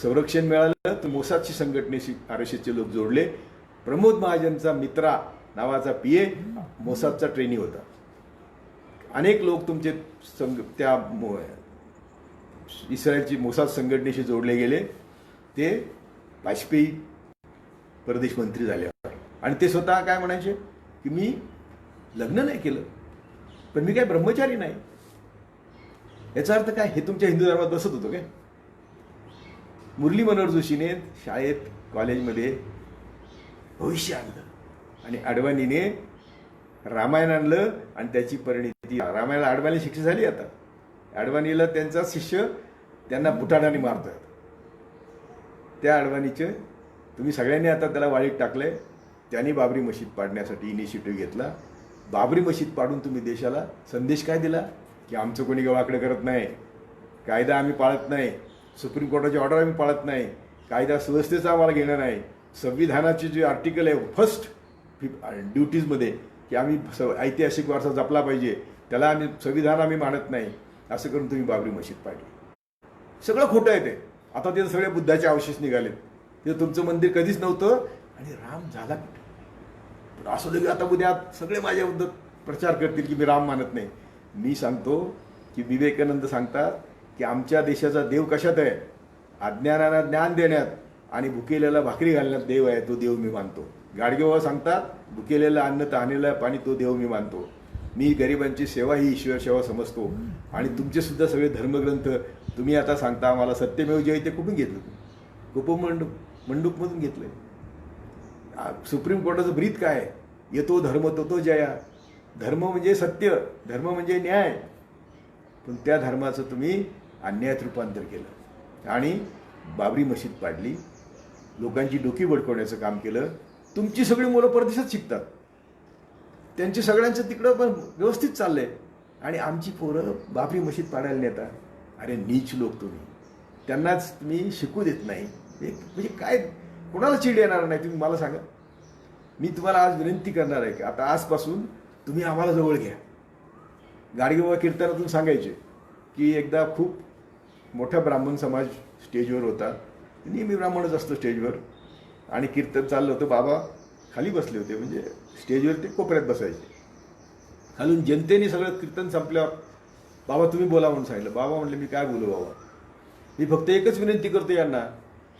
संरक्षण मिळालं, तर मोसादची संघटनेशी RSSचे लोक जोडले. प्रमोद महाजनचा मित्रा नावाचा PA मोसादचा ट्रेनी होता. अनेक लोक तुमचे त्या इस्रायलची मोसाद संघटनेशी जोडले गेले. ते वाजपेयी परदेश मंत्री झाल्यावर. आणि ते स्वतः काय म्हणायचे की मी लग्न नाही केलं, पण मी काय ब्रह्मचारी नाही. याचा अर्थ काय? हे तुमच्या हिंदू धर्मात बसत होतं काय? मुरली मनोहर जोशीने शाळेत कॉलेजमध्ये भविष्य आणलं आणि अडवाणीने रामायण आणलं आणि त्याची परिणिती. रामायणाला अडवाणी शिक्षा झाली. आता अडवाणीला त्यांचा शिष्य त्यांना बुटाडाने मारतात. त्या अडवाणीचे तुम्ही सगळ्यांनी आता त्याला वाळीत टाकलंय. त्यांनी बाबरी मशीद पाडण्यासाठी इनिशिएटिव्ह घेतला. बाबरी मशीद पाडून तुम्ही देशाला संदेश काय दिला की आमचं कोणी गवाकडे करत नाही, कायदा आम्ही पाळत नाही, सुप्रीम कोर्टाची ऑर्डर आम्ही पाळत नाही, कायदा सुव्यवस्थेचा आम्हाला घेणं नाही, संविधानाचे जे आर्टिकल आहे फर्स्ट ड्युटीजमध्ये की आम्ही ऐतिहासिक वारसा जपला पाहिजे, त्याला आम्ही संविधान आम्ही मानत नाही, असं करून तुम्ही बाबरी मशीद पाडली. सगळं खोटं आहे ते. आता तिथं सगळे बुद्धाचे अवशेष निघालेत. तिथं तुमचं मंदिर कधीच नव्हतं आणि राम झाला कुठे. असं लगे आता उद्या सगळे माझ्याबद्दल प्रचार करतील की मी राम मानत नाही. मी सांगतो की विवेकानंद सांगतात की आमच्या देशाचा देव कशात आहे? अज्ञानाला ज्ञान देण्यात आणि भुकेलेला भाकरी घालण्यात देव आहे. तो देव मी मानतो. गाडगेबाबा सांगतात भुकेलेलं अन्न तहानेला पाणी तो देव मी मानतो. मी गरिबांची सेवा ही ईश्वर सेवा समजतो. आणि तुमचे सुद्धा सगळे धर्मग्रंथ तुम्ही आता सांगता आम्हाला सत्यमेव जयते कुठून घेतलं? मंडूकमधून घेतलंय. सुप्रीम कोर्टाचं ब्रीद काय आहे? येतो धर्म तो जया. धर्म म्हणजे सत्य, धर्म म्हणजे न्याय. पण त्या धर्माचं तुम्ही अन्यायात रूपांतर केलं आणि बाबरी मशीद पाडली, लोकांची डोकी बडकवण्याचं काम केलं. तुमची सगळी मुलं परदेशात शिकतात, त्यांची सगळ्यांचं तिकडं पण व्यवस्थित चाललंय आणि आमची पोरं बाबरी मशीद पाडायला नेतात. अरे नीच लोक तुम्ही, त्यांनाच तुम्ही शिकू देत नाही. म्हणजे काय, कोणाला चीड येणार नाही? तुम्ही मला सांगा. मी तुम्हाला आज विनंती करणार आहे की आता आजपासून तुम्ही आम्हाला जवळ घ्या. गाडगेबाबा कीर्तनातून सांगायचे की एकदा खूप मोठा ब्राह्मण समाज स्टेजवर होता. नेहमी ब्राह्मणच असतो स्टेजवर आणि कीर्तन चाललं होतं. बाबा खाली बसले होते, म्हणजे स्टेजवर ते कोपऱ्यात बसायचे. खालून जनतेने सगळं कीर्तन संपल्यावर बाबा तुम्ही बोला म्हणून सांगितलं. बाबा म्हणले मी काय बोलू बाबा, मी फक्त एकच विनंती करतो यांना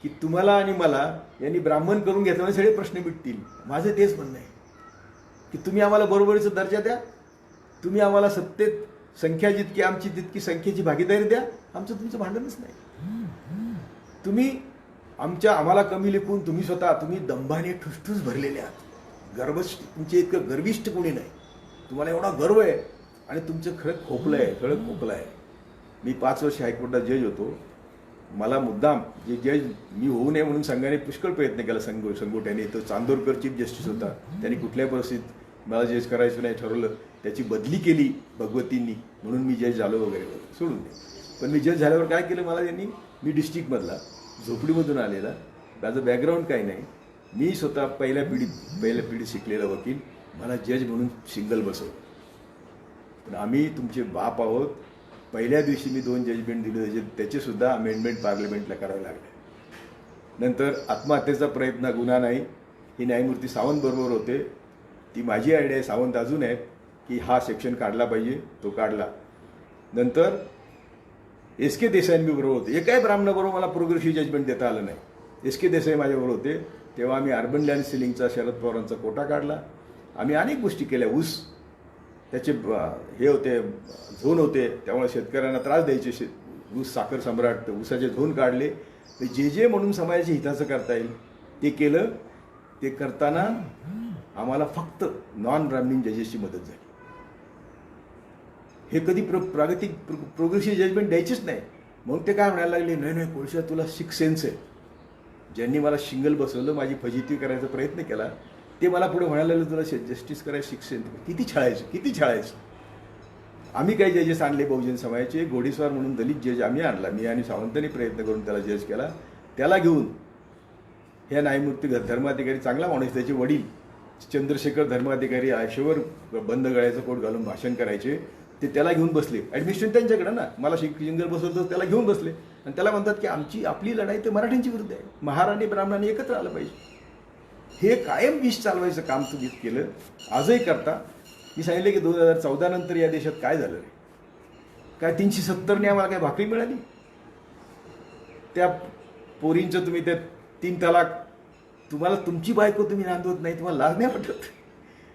की तुम्हाला आणि मला यांनी ब्राह्मण करून घेतल्याने सगळे प्रश्न मिटतील. माझं तेच म्हणणं आहे की तुम्ही आम्हाला बरोबरीचा दर्जा द्या, तुम्ही आम्हाला सत्तेत संख्या जितकी आमची तितकी संख्येची भागीदारी द्या. आमचं तुमचं भांडणच नाही. तुम्ही आम्हाला कमी लेखून तुम्ही दंभाने ठुसठुस भरलेले आहात. तुमचे इतकं गर्विष्ठ कोणी नाही. तुम्हाला एवढा गर्व आहे आणि तुमचं खरं खोकलं आहे. मी 5 वर्ष हायकोर्टात जज होतो. मला मुद्दाम जे जज मी होऊ नये म्हणून संघाने पुष्कळ प्रयत्न केला. संगोट्याने तो चांदोरकर चीफ जस्टिस होता, त्यांनी कुठल्याही परिस्थितीत मला जज करायचं नाही ठरवलं. त्याची बदली केली भगवतींनी, म्हणून मी जज झालो वगैरे सोडून दे. पण मी जज झाल्यावर काय केलं, मला त्यांनी, मी डिस्ट्रिक्टमधला झोपडीमधून आलेला, माझं बॅकग्राऊंड काही नाही, मी स्वतः पहिल्या पिढीत शिकलेला वकील, मला जज म्हणून सिंगल बसवलं. पण आम्ही तुमचे बाप आहोत. पहिल्या दिवशी मी 2 जजमेंट दिले, त्याचे सुद्धा अमेंडमेंट पार्लमेंटला करावे लागले. नंतर आत्महत्येचा प्रयत्न गुन्हा नाही, हे न्यायमूर्ती सावंत बरोबर होते. ती माझी आयडिया आहे, सावंत अजून आहेत, की हा सेक्शन काढला पाहिजे, तो काढला. नंतर SK देसाईंनी बरोबर होते. एकाही ब्राह्मणाबरोबर मला प्रोग्रेसिव्ह जजमेंट देता आलं नाही. SK देसाई माझ्याबरोबर होते. तेव्हा आम्ही अर्बन लँड सिलिंगचा शरद पवारांचा कोटा काढला. आम्ही अनेक गोष्टी केल्या. ऊस त्याचे हे होते, झोन होते, त्यामुळे शेतकऱ्यांना त्रास द्यायचे. ऊस साखर सम्राट, ऊसाचे झोन काढले. जे म्हणून समाजाच्या हिताचं करता येईल ते केलं. ते करताना आम्हाला फक्त नॉन ब्राह्मण जजेसची मदत झाली. हे कधी प्रोग्रेसिव्ह जजमेंट द्यायचीच नाही. मग ते काय म्हणायला लागले, नाही कोळशा तुला 6 सेन्स आहे. ज्यांनी मला शिंगल बसवलं, माझी फजिती करायचा प्रयत्न केला, ते मला पुढे म्हणायला लागलं तुला जस्टिस करायचं 6 सेन्स. किती छळायचं. आम्ही काही जजेस आणले बहुजन समाजाचे. घोडेस्वार म्हणून दलित जज आम्ही आणला. मी आणि सावंतांनी प्रयत्न करून त्याला जज केला. त्याला घेऊन ह्या न्यायमूर्ती धर्माधिकारी, चांगला माणूस, त्याचे वडील चंद्रशेखर धर्माधिकारी आयशेवर बंद गळ्याचं कोट घालून भाषण करायचे. ते त्याला घेऊन बसले. ॲडमिनिस्ट्रेशन त्यांच्याकडे ना, मला शिंगल बसवलं त्याला घेऊन बसले आणि त्याला म्हणतात की आपली लढाई तर मराठ्यांची विरुद्ध आहे, महाराणी ब्राह्मणांनी एकत्र आलं पाहिजे. हे कायम विष चालवायचं काम तुम्ही केलं, आजही करता. मी सांगितलं की 2014 नंतर या देशात काय झालं रे? काय 370ने आम्हाला काय भाकरी मिळाली? त्या पोरींचं तुम्ही त्या 3 तलाक, तुम्हाला तुमची बायको तुम्ही नांदवत नाही, तुम्हाला लाज नाही वाटत?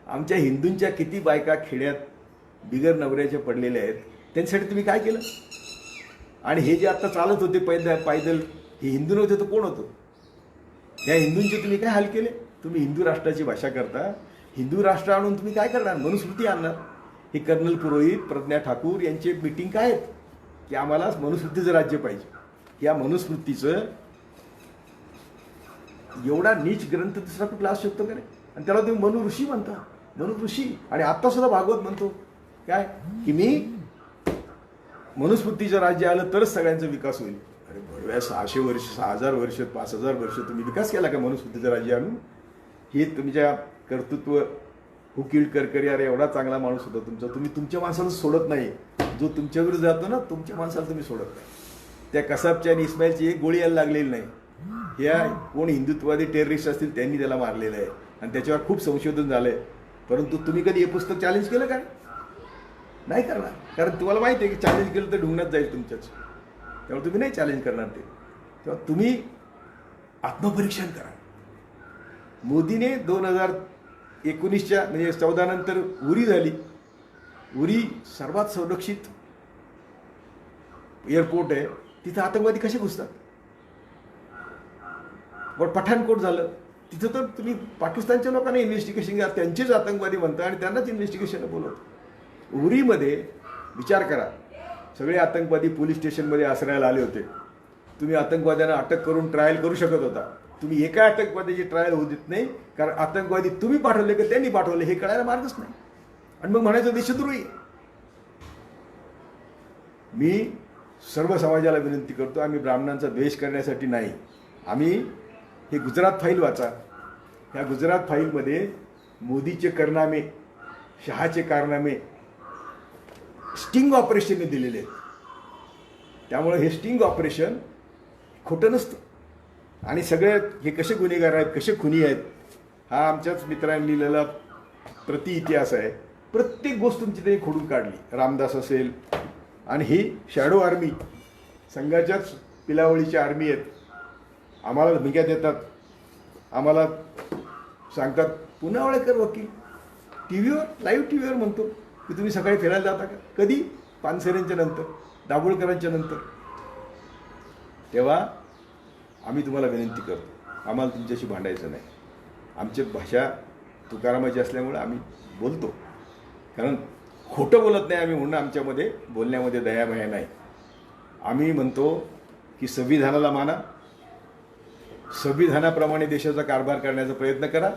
आमच्या हिंदूंच्या किती बायका खेड्यात बिगर नवऱ्याच्या पडलेल्या आहेत, त्यांच्यासाठी तुम्ही काय केलं? आणि हे जे आता चालत होते पायदल, हे हिंदू नव्हते तर कोण होतं? या हिंदूंचे तुम्ही काय हाल केले? तुम्ही हिंदू राष्ट्राची भाषा करता. हिंदू राष्ट्र आणून तुम्ही काय करणार? मनुस्मृती आणणार. हे कर्नल पुरोहित, प्रज्ञा ठाकूर यांचे मीटिंग काय आहेत की आम्हाला मनुस्मृतीचं राज्य पाहिजे. या मनुस्मृतीचं एवढा नीच ग्रंथ दुसरा कुठला असू शकतो का रे? आणि त्याला तुम्ही मनु ऋषी म्हणता. मनु ऋषी. आणि आता सुद्धा भागवत म्हणतो काय की मी मनुस्मृतीचं राज्य आलं तरच सगळ्यांचा विकास होईल. अरे बडव्या, 600 वर्ष, 6000 वर्ष, 5000 वर्ष तुम्ही विकास केला का मनुस्मृतीचं राज्य आणून? हे तुमच्या कर्तृत्व, हुकील करकरी, अरे एवढा चांगला माणूस होता तुमचा, तुम्ही तुमच्या माणसाला सोडत नाही. जो तुमच्या विरुद्ध जातो ना, तुमच्या माणसाला तुम्ही सोडत नाही. त्या कसाबच्या आणि इस्माईलची एक गोळी यायला लागलेली नाही. ह्या कोण हिंदुत्ववादी टेररिस्ट असतील त्यांनी त्याला मारलेलं आहे आणि त्याच्यावर खूप संशोधन झालंय. परंतु तुम्ही कधी हे पुस्तक चॅलेंज केलं काय? नाही करणार, कारण तुम्हाला माहिती आहे की चॅलेंज केलं तर ढुंगणात जाईल तुमच्याच. त्यामुळे तुम्ही नाही चॅलेंज करणार ते. तेव्हा तुम्ही आत्मपरीक्षण करा. मोदीने 2019च्या म्हणजे 14 नंतर उरी झाली. उरी सर्वात संरक्षित एअरपोर्ट आहे, तिथं आतंकवादी कसे घुसतात? पण पठाणकोट झालं, तिथं तर तुम्ही पाकिस्तानच्या लोकांना इन्व्हेस्टिगेशन घ्या, त्यांचेच आतंकवादी म्हणता आणि त्यांनाच इन्व्हेस्टिगेशनला बोलवतं. उरीमध्ये विचार करा, सगळे आतंकवादी पोलीस स्टेशनमध्ये आश्रयाला आले होते. तुम्ही आतंकवाद्यांना अटक करून ट्रायल करू शकत होता. तुम्ही एका आतंकवाद्याची ट्रायल होऊ देत नाही, कारण आतंकवादी तुम्ही पाठवले की त्यांनी पाठवले हे कळायला मार्गच नाही. आणि मग म्हणायचं देशद्रोही. मी सर्व समाजाला विनंती करतो, आम्ही ब्राह्मणांचा द्वेष करण्यासाठी नाही. आम्ही हे गुजरात फाईल वाचा. ह्या गुजरात फाईलमध्ये मोदीचे कारनामे, शहाचे कारनामे स्टिंग ऑपरेशनने दिलेले आहेत. त्यामुळे हे स्टिंग ऑपरेशन खोटं नसतं. आणि सगळे हे कसे गुन्हेगार आहेत, कसे खुनी आहेत, हा आमच्याच मित्रांनी लिहिलेला प्रति इतिहास आहे. प्रत्येक गोष्ट तुमची त्यांनी खोडून काढली. रामदास असेल, आणि ही शॅडो आर्मी, संघाच्याच पिलावळीची आर्मी आहेत. आम्हाला धमक्या देतात, आम्हाला सांगतात. पुनावळेकर वकील टी व्हीवर, लाईव्ह टी व्हीवर म्हणतो की तुम्ही सकाळी फिरायला जाता का? कधी? पानसरेंच्या नंतर, दाभोळकरांच्या नंतर. तेव्हा आम्ही तुम्हाला विनंती करतो, आम्हाला तुमच्याशी भांडायचं नाही. आमची भाषा तुकारामाची असल्यामुळे आम्ही बोलतो, कारण खोटं बोलत नाही आम्ही म्हणून आमच्यामध्ये बोलण्यामध्ये दयामया नाही. आम्ही म्हणतो की संविधानाला माना, संविधानाप्रमाणे देशाचा कारभार करण्याचा प्रयत्न करा.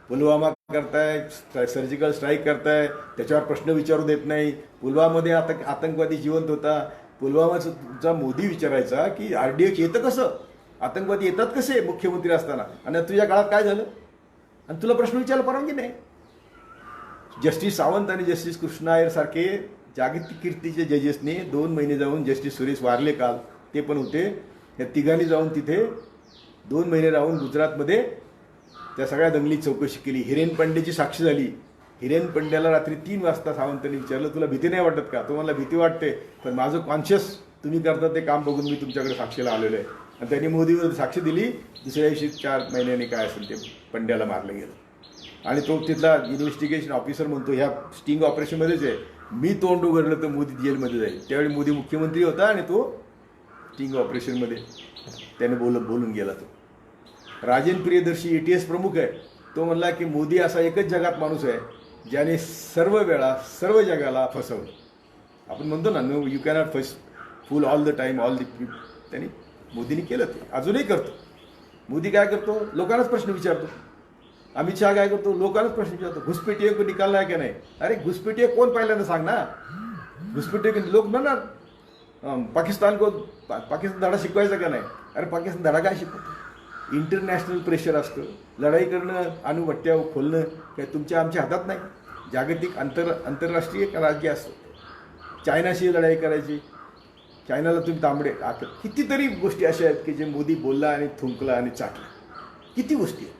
पुलवामा करताय, सर्जिकल स्ट्राईक करताय, त्याच्यावर प्रश्न विचारू देत नाही. पुलवामामध्ये आतंकवादी जिवंत होता. पुलवामाचा तुमचा मोदी विचारायचा की RDX येतं कसं, आतंकवादी येतात कसे मुख्यमंत्री असताना, आणि तुझ्या काळात काय झालं, आणि तुला प्रश्न विचारायला परवानगी नाही. जस्टिस सावंत आणि जस्टिस कृष्णा अय्यर सारखे जागतिक कीर्तीचे जजेसने 2 महिने जाऊन, जस्टिस सुरेश वारले काल ते पण होते, या तिघांनी जाऊन तिथे 2 महिने राहून गुजरातमध्ये त्या सगळ्या दंगलीची चौकशी केली. हिरेन पंड्याची साक्षी झाली. हिरेन पंड्याला रात्री 3 वाजता सावंतांनी विचारलं, तुला भीती नाही वाटत का? तो मला भीती वाटते, पण माझं कॉन्शियस तुम्ही करता ते काम बघून मी तुमच्याकडे साक्षीला आलेलो आहे. आणि त्यांनी मोदीवर साक्षी दिली. दुसऱ्या दिवशी 4 महिन्यांनी काय असेल ते पंड्याला मारलं गेलं. आणि तो तिथला इन्व्हेस्टिगेशन ऑफिसर म्हणतो ह्या स्टिंग ऑपरेशनमध्येच आहे, मी तोंड उघडलं तर मोदी जेलमध्ये जाईल. त्यावेळी मोदी मुख्यमंत्री होता आणि तो स्टिंग ऑपरेशनमध्ये त्याने बोलून गेला. तो राजेंद्र प्रियदर्शी ATS प्रमुख आहे. तो म्हणला की मोदी असा एकच जगात माणूस आहे ज्याने सर्व वेळा सर्व जगाला फसवलं. आपण म्हणतो ना, no you cannot fool all the time all the people. त्यांनी मोदीने केलं, ते अजूनही करतो. मोदी काय करतो? लोकांनाच प्रश्न विचारतो. अमित शहा काय करतो? लोकांनाच प्रश्न विचारतो. घुसपेटी को निकालना है का नाही? अरे घुसपेटी कोण पहिल्यांदा सांग ना. घुसपेटी लोक म्हणणार पाकिस्तान धडा शिकवायचा का नाही? अरे पाकिस्तान धडा काय शिकवतो? इंटरनॅशनल प्रेशर असतं. लढाई करणं, अणुभट्ट्या खोलणं काय तुमच्या आमच्या हातात नाही. जागतिक आंतरराष्ट्रीय राज्य असतं. चायनाशी लढाई करायची, चायनाला तुम्ही तांबडे कितीतरी गोष्टी अशा आहेत की जे मोदी बोलला आणि थुंकला आणि चाटला. किती गोष्टी आहेत.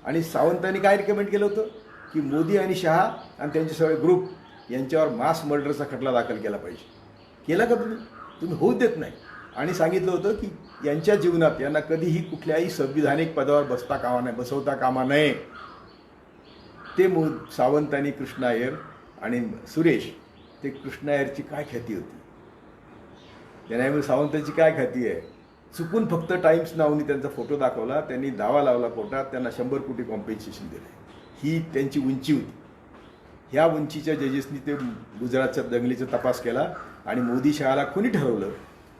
आणि सावंतांनी काय रिकमेंड केलं होतं की मोदी आणि शहा आणि त्यांचे सगळे ग्रुप यांच्यावर मास मर्डरचा खटला दाखल केला पाहिजे. केला का तुम्ही? तुम्ही होऊ देत नाही. आणि सांगितलं होतं की यांच्या जीवनात यांना कधीही कुठल्याही संविधानिक पदावर बसवता कामा नये. ते सावंत आणि कृष्णा अय्यर आणि सुरेश, ते कृष्णा अय्यरची काय ख्याती होती, त्यामुळे सावंतांची काय ख्याती आहे. चुकून फक्त टाइम्स नावाने त्यांचा फोटो दाखवला, त्यांनी दावा लावला कोर्टात, त्यांना 100 कोटी कॉम्पेन्सेशन दिले. ही त्यांची उंची होती. ह्या उंचीच्या जजेसनी ते गुजरातच्या दंगलीचा तपास केला आणि मोदी शहाला कोणी ठरवलं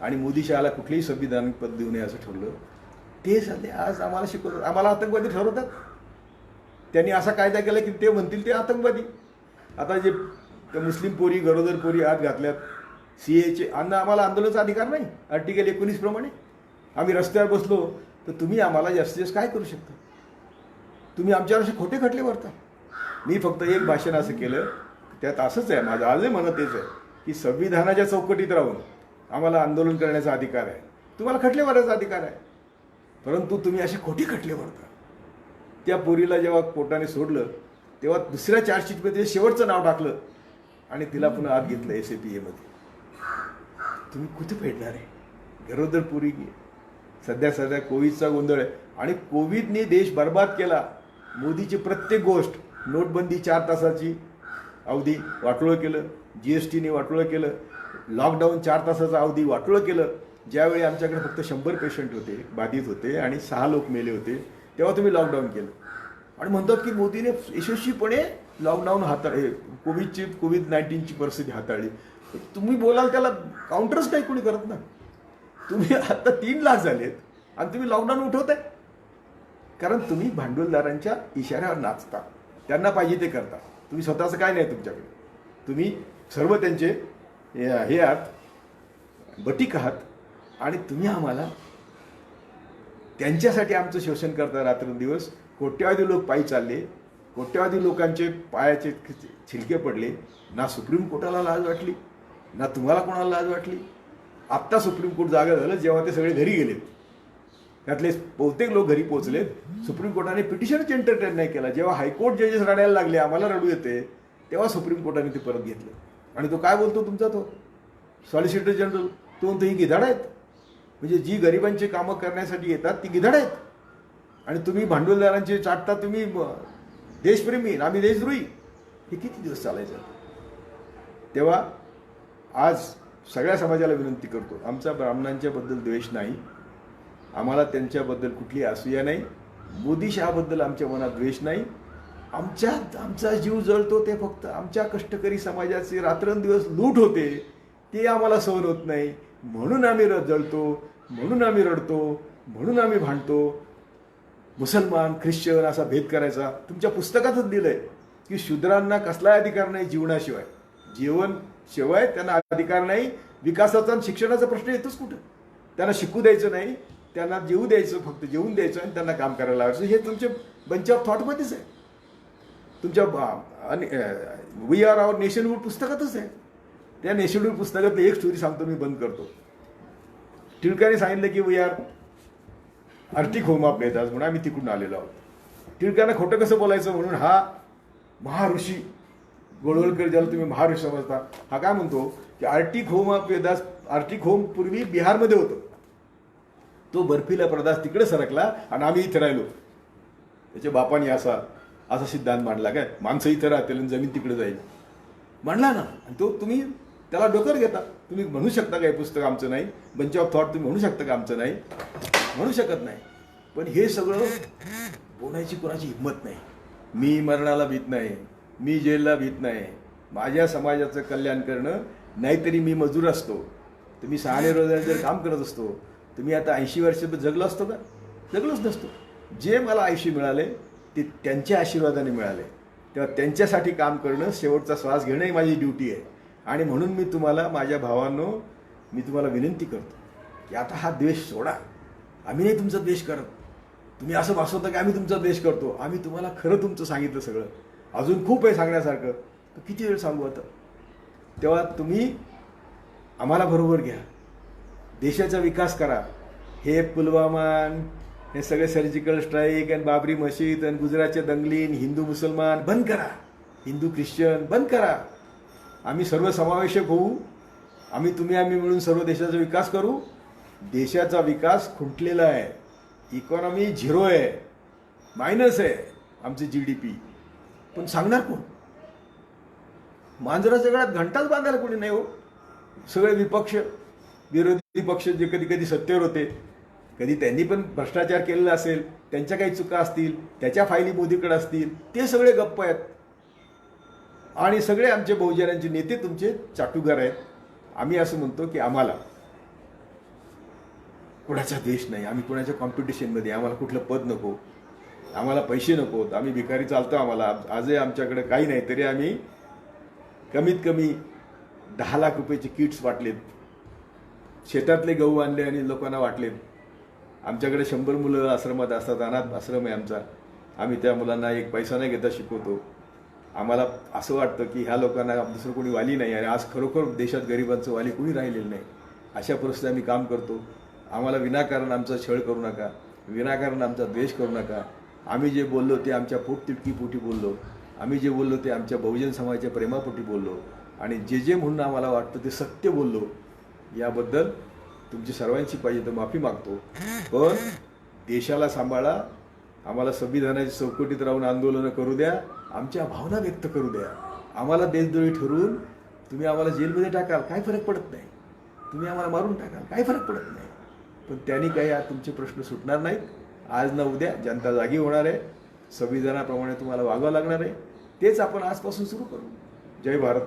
आणि मोदी शहाला कुठलेही संविधानिक पद देऊ नये असं ठरवलं. ते सध्या आज आम्हाला शिकवतात, आम्हाला आतंकवादी ठरवतात. त्यांनी असा कायदा केला की ते म्हणतील ते आतंकवादी. आता जे मुस्लिम पोरी, गरोदर पोरी आत घातल्यात, CAचे आम्हाला आंदोलनाचा अधिकार नाही आर्टिकल 19 प्रमाणे. आम्ही रस्त्यावर बसलो तर तुम्ही आम्हाला जास्तीत जास्त काय करू शकता? तुम्ही आमच्यावर असे खोटे खटले भरता. मी फक्त एक भाषण असं केलं, त्यात असंच आहे माझं आजही म्हणत तेच आहे की संविधानाच्या चौकटीत राहून आम्हाला आंदोलन करण्याचा अधिकार आहे, तुम्हाला खटले भरायचा अधिकार आहे, परंतु तुम्ही असे खोटे खटले भरता. त्या पोरीला जेव्हा कोर्टाने सोडलं तेव्हा दुसऱ्या चार्जशीटमध्ये शेवटचं नाव टाकलं आणि तिला पुन्हा आत घेतलं SAPA मध्ये. तुम्ही कुठे फेडणार आहे? गरोदर पुरी सध्या कोविडचा गोंधळ आहे आणि कोविडने देश बर्बाद केला. मोदीची प्रत्येक गोष्ट, नोटबंदी 4 तासाची अवधी वाटोळं केलं, GSTने वाटोळं केलं, लॉकडाऊन 4 तासाचा अवधी वाटोळं केलं. ज्यावेळी आमच्याकडे फक्त 100 पेशंट होते, बाधित होते आणि 6 लोक मेले होते, तेव्हा तुम्ही लॉकडाऊन केलं आणि म्हणतात की मोदीने यशस्वीपणे लॉकडाऊन कोविड-19ची परिस्थिती हाताळली. तुम्ही बोलाल त्याला काउंटरच काही कोणी करत ना. तुम्ही आता 3 लाख झालेत आणि तुम्ही लॉकडाऊन उठवताय, कारण तुम्ही भांडवलदारांच्या इशाऱ्यावर नाचता, त्यांना पाहिजे ते करता. तुम्ही स्वतःचं काय नाही तुमच्याकडे. तुम्ही सर्व त्यांचे हे आहात, बटीक आहात आणि तुम्ही आम्हाला त्यांच्यासाठी आमचं शोषण करता रात्रंदिवस. कोट्यावधी लोक पायी चालले, कोट्यावधी लोकांचे पायाचे छिलके पडले. ना सुप्रीम कोर्टाला लाज वाटली, ना तुम्हाला कोणाला लाज वाटली. आत्ता सुप्रीम कोर्ट जागा झालं जेव्हा ते सगळे घरी गेलेत, त्यातले बहुतेक लोक घरी पोहोचलेत. सुप्रीम कोर्टाने पिटिशनच एंटरटेन नाही केला. जेव्हा हायकोर्ट जजेस रडायला लागले, आम्हाला रडू येते, तेव्हा सुप्रीम कोर्टाने ते परत घेतलं. आणि तो काय बोलतो तुमचा तो सॉलिसिटर जनरल, तो म्हणतो ही गिधाड आहेत. म्हणजे जी गरिबांची कामं करण्यासाठी येतात ती गिधाड आहेत आणि तुम्ही भांडवलदारांचे चाटता. तुम्ही देशप्रेमी, आम्ही देशद्रोही. हे किती दिवस चालायचं? तेव्हा आज सगळ्या समाजाला विनंती करतो, आमचा ब्राह्मणांच्याबद्दल द्वेष नाही, आम्हाला त्यांच्याबद्दल कुठली असूया नाही, मोदी शहाबद्दल आमच्या मनात द्वेष नाही. आमचा जीव जळतो ते फक्त आमच्या कष्टकरी समाजाचे रात्रंदिवस लूट होते ते आम्हाला सहन होत नाही, म्हणून आम्ही जळतो, म्हणून आम्ही रडतो, म्हणून आम्ही भांडतो. मुसलमान ख्रिश्चन असा भेद करायचा. तुमच्या पुस्तकातच दिलंय की शूद्रांना कसलाही अधिकार नाही जीवनाशिवाय. जीवन शिवाय त्यांना अधिकार नाही. विकासाचा आणि शिक्षणाचा प्रश्न येतोच कुठं? त्यांना शिकू द्यायचं नाही, त्यांना जेवू द्यायचं, फक्त जेवून द्यायचं आणि त्यांना काम करायला लावायचं. हे तुमच्या बंच ऑफ थॉटमध्येच आहे, तुमच्या वी आर आवर नेशनहूड पुस्तकातच आहे. त्या नेशनहूड पुस्तकातलं एक स्टोरी सांगतो, मी बंद करतो. टिळकाने सांगितलं की we are Arctic home of Vedas, म्हणून आम्ही तिकडून आलेलो आहोत. टिळकांना खोटं कसं बोलायचं म्हणून हा महाऋषी गोळवलकर, ज्याला तुम्ही महाऋषी समजता, हा काय म्हणतो की Arctic home of Vedas, Arctic home पूर्वी बिहारमध्ये होतं, तो बर्फीला प्रदेश तिकडे सरकला आणि आम्ही इथे राहिलो. त्याच्या बापाने असा सिद्धांत मांडला, काय माणसं इथं राहतील आणि जमीन तिकडे जाईल मांडला ना. आणि तो तुम्ही त्याला डोकर घेता. तुम्ही म्हणू शकता का हे पुस्तक आमचं नाही? बंच ऑफ थॉट तुम्ही म्हणू शकता का आमचं नाही? म्हणू शकत नाही. पण हे सगळं बोलायची कोणाची हिंमत नाही. मी मरणाला भीत नाही, मी जेलला भीत नाही, माझ्या समाजाचं कल्याण करणं. नाहीतरी मी मजूर असतो, तुम्ही 6 रोजाने जर काम करत असतो, तुम्ही आता 80 वर्ष जगलो असतो का? जगलोच नसतो. जे मला आयुष्य मिळाले ते त्यांच्या आशीर्वादाने मिळाले. तेव्हा त्यांच्यासाठी काम करणं, शेवटचा श्वास घेणं ही माझी ड्युटी आहे. आणि म्हणून मी तुम्हाला, माझ्या भावांनो, मी तुम्हाला विनंती करतो की आता हा द्वेष सोडा. आम्ही नाही तुमचा द्वेष करत. तुम्ही असं भासवता की आम्ही तुमचा द्वेष करतो. आम्ही तुम्हाला खरं तुमचं सांगितलं सगळं. अजून खूप आहे सांगण्यासारखं, तर किती वेळ सांगू आता? तेव्हा तुम्ही आम्हाला बरोबर घ्या, देशाचा विकास करा. हे पुलवामा, हे सगळे सर्जिकल स्ट्राईक आणि बाबरी मशीद आणि गुजरातच्या दंगलीन, हिंदू मुसलमान बंद करा, हिंदू ख्रिश्चन बंद करा. आम्ही सर्व समावेशक होऊ. आम्ही मिळून सर्व देशाचा विकास करू. देशाचा विकास खुंटलेला आहे, इकॉनॉमी 0 आहे, मायनस आहे आमची GDP. पण सांगणार कोण? मांजराच्या गळ्यात घंटाच बांधायला कोणी नाही हो. सगळे विपक्ष, विरोधी पक्ष जे कधी कधी सत्तेवर होते, कधी त्यांनी पण भ्रष्टाचार केलेला असेल, त्यांच्या काही चुका असतील, त्याच्या फायली मोदीकडे असतील, ते सगळे गप्प आहेत. आणि सगळे आमचे बहुजनांचे नेते तुमचे चाटुकार आहेत. आम्ही असं म्हणतो की आम्हाला कोणाचा द्वेष नाही, आम्ही कोणाच्या कॉम्पिटिशनमध्ये, आम्हाला कुठलं पद नको, आम्हाला पैसे नकोत, आम्ही भिकारी चालतो. आम्हाला आजही आमच्याकडे काही नाही, तरी आम्ही कमीत कमी 10 लाख रुपयाचे किट्स वाटलेत, शेतातले गहू आणले आणि लोकांना वाटलेत. आमच्याकडे 100 मुलं आश्रमात असतात, अनाथ आश्रम आहे आमचा. आम्ही त्या मुलांना 1 पैसा न घेता शिकवतो. आम्हाला असं वाटतं की ह्या लोकांना दुसरं कोणी वाली नाही, आणि आज खरोखर देशात गरिबांचं वाली कोणी राहिलेलं नाही. अशा परिस्थितीत आम्ही काम करतो. आम्हाला विनाकारण आमचा छळ करू नका, विनाकारण आमचा द्वेष करू नका. आम्ही जे बोललो ते आमच्या पोटतिडकी पोटी बोललो. आम्ही जे बोललो ते आमच्या बहुजन समाजाच्या प्रेमापोटी बोललो आणि जे म्हणून आम्हाला वाटतं ते सत्य बोललो, याबद्दल तुमची सर्वांची पाहिजे तर माफी मागतो. पण देशाला सांभाळा, आम्हाला संविधानाच्या चौकटीत राहून आंदोलनं करू द्या, आमच्या भावना व्यक्त करू द्या. आम्हाला देशद्रोही ठरवून तुम्ही आम्हाला जेलमध्ये टाकाल, काय फरक पडत नाही. तुम्ही आम्हाला मारून टाकाल, काय फरक पडत नाही. पण त्यांनी काही तुमचे प्रश्न सुटणार नाहीत. आज ना उद्या जनता जागी होणार आहे. संविधानाप्रमाणे तुम्हाला वागावं लागणार आहे. तेच आपण आजपासून सुरू करू. जय भारत.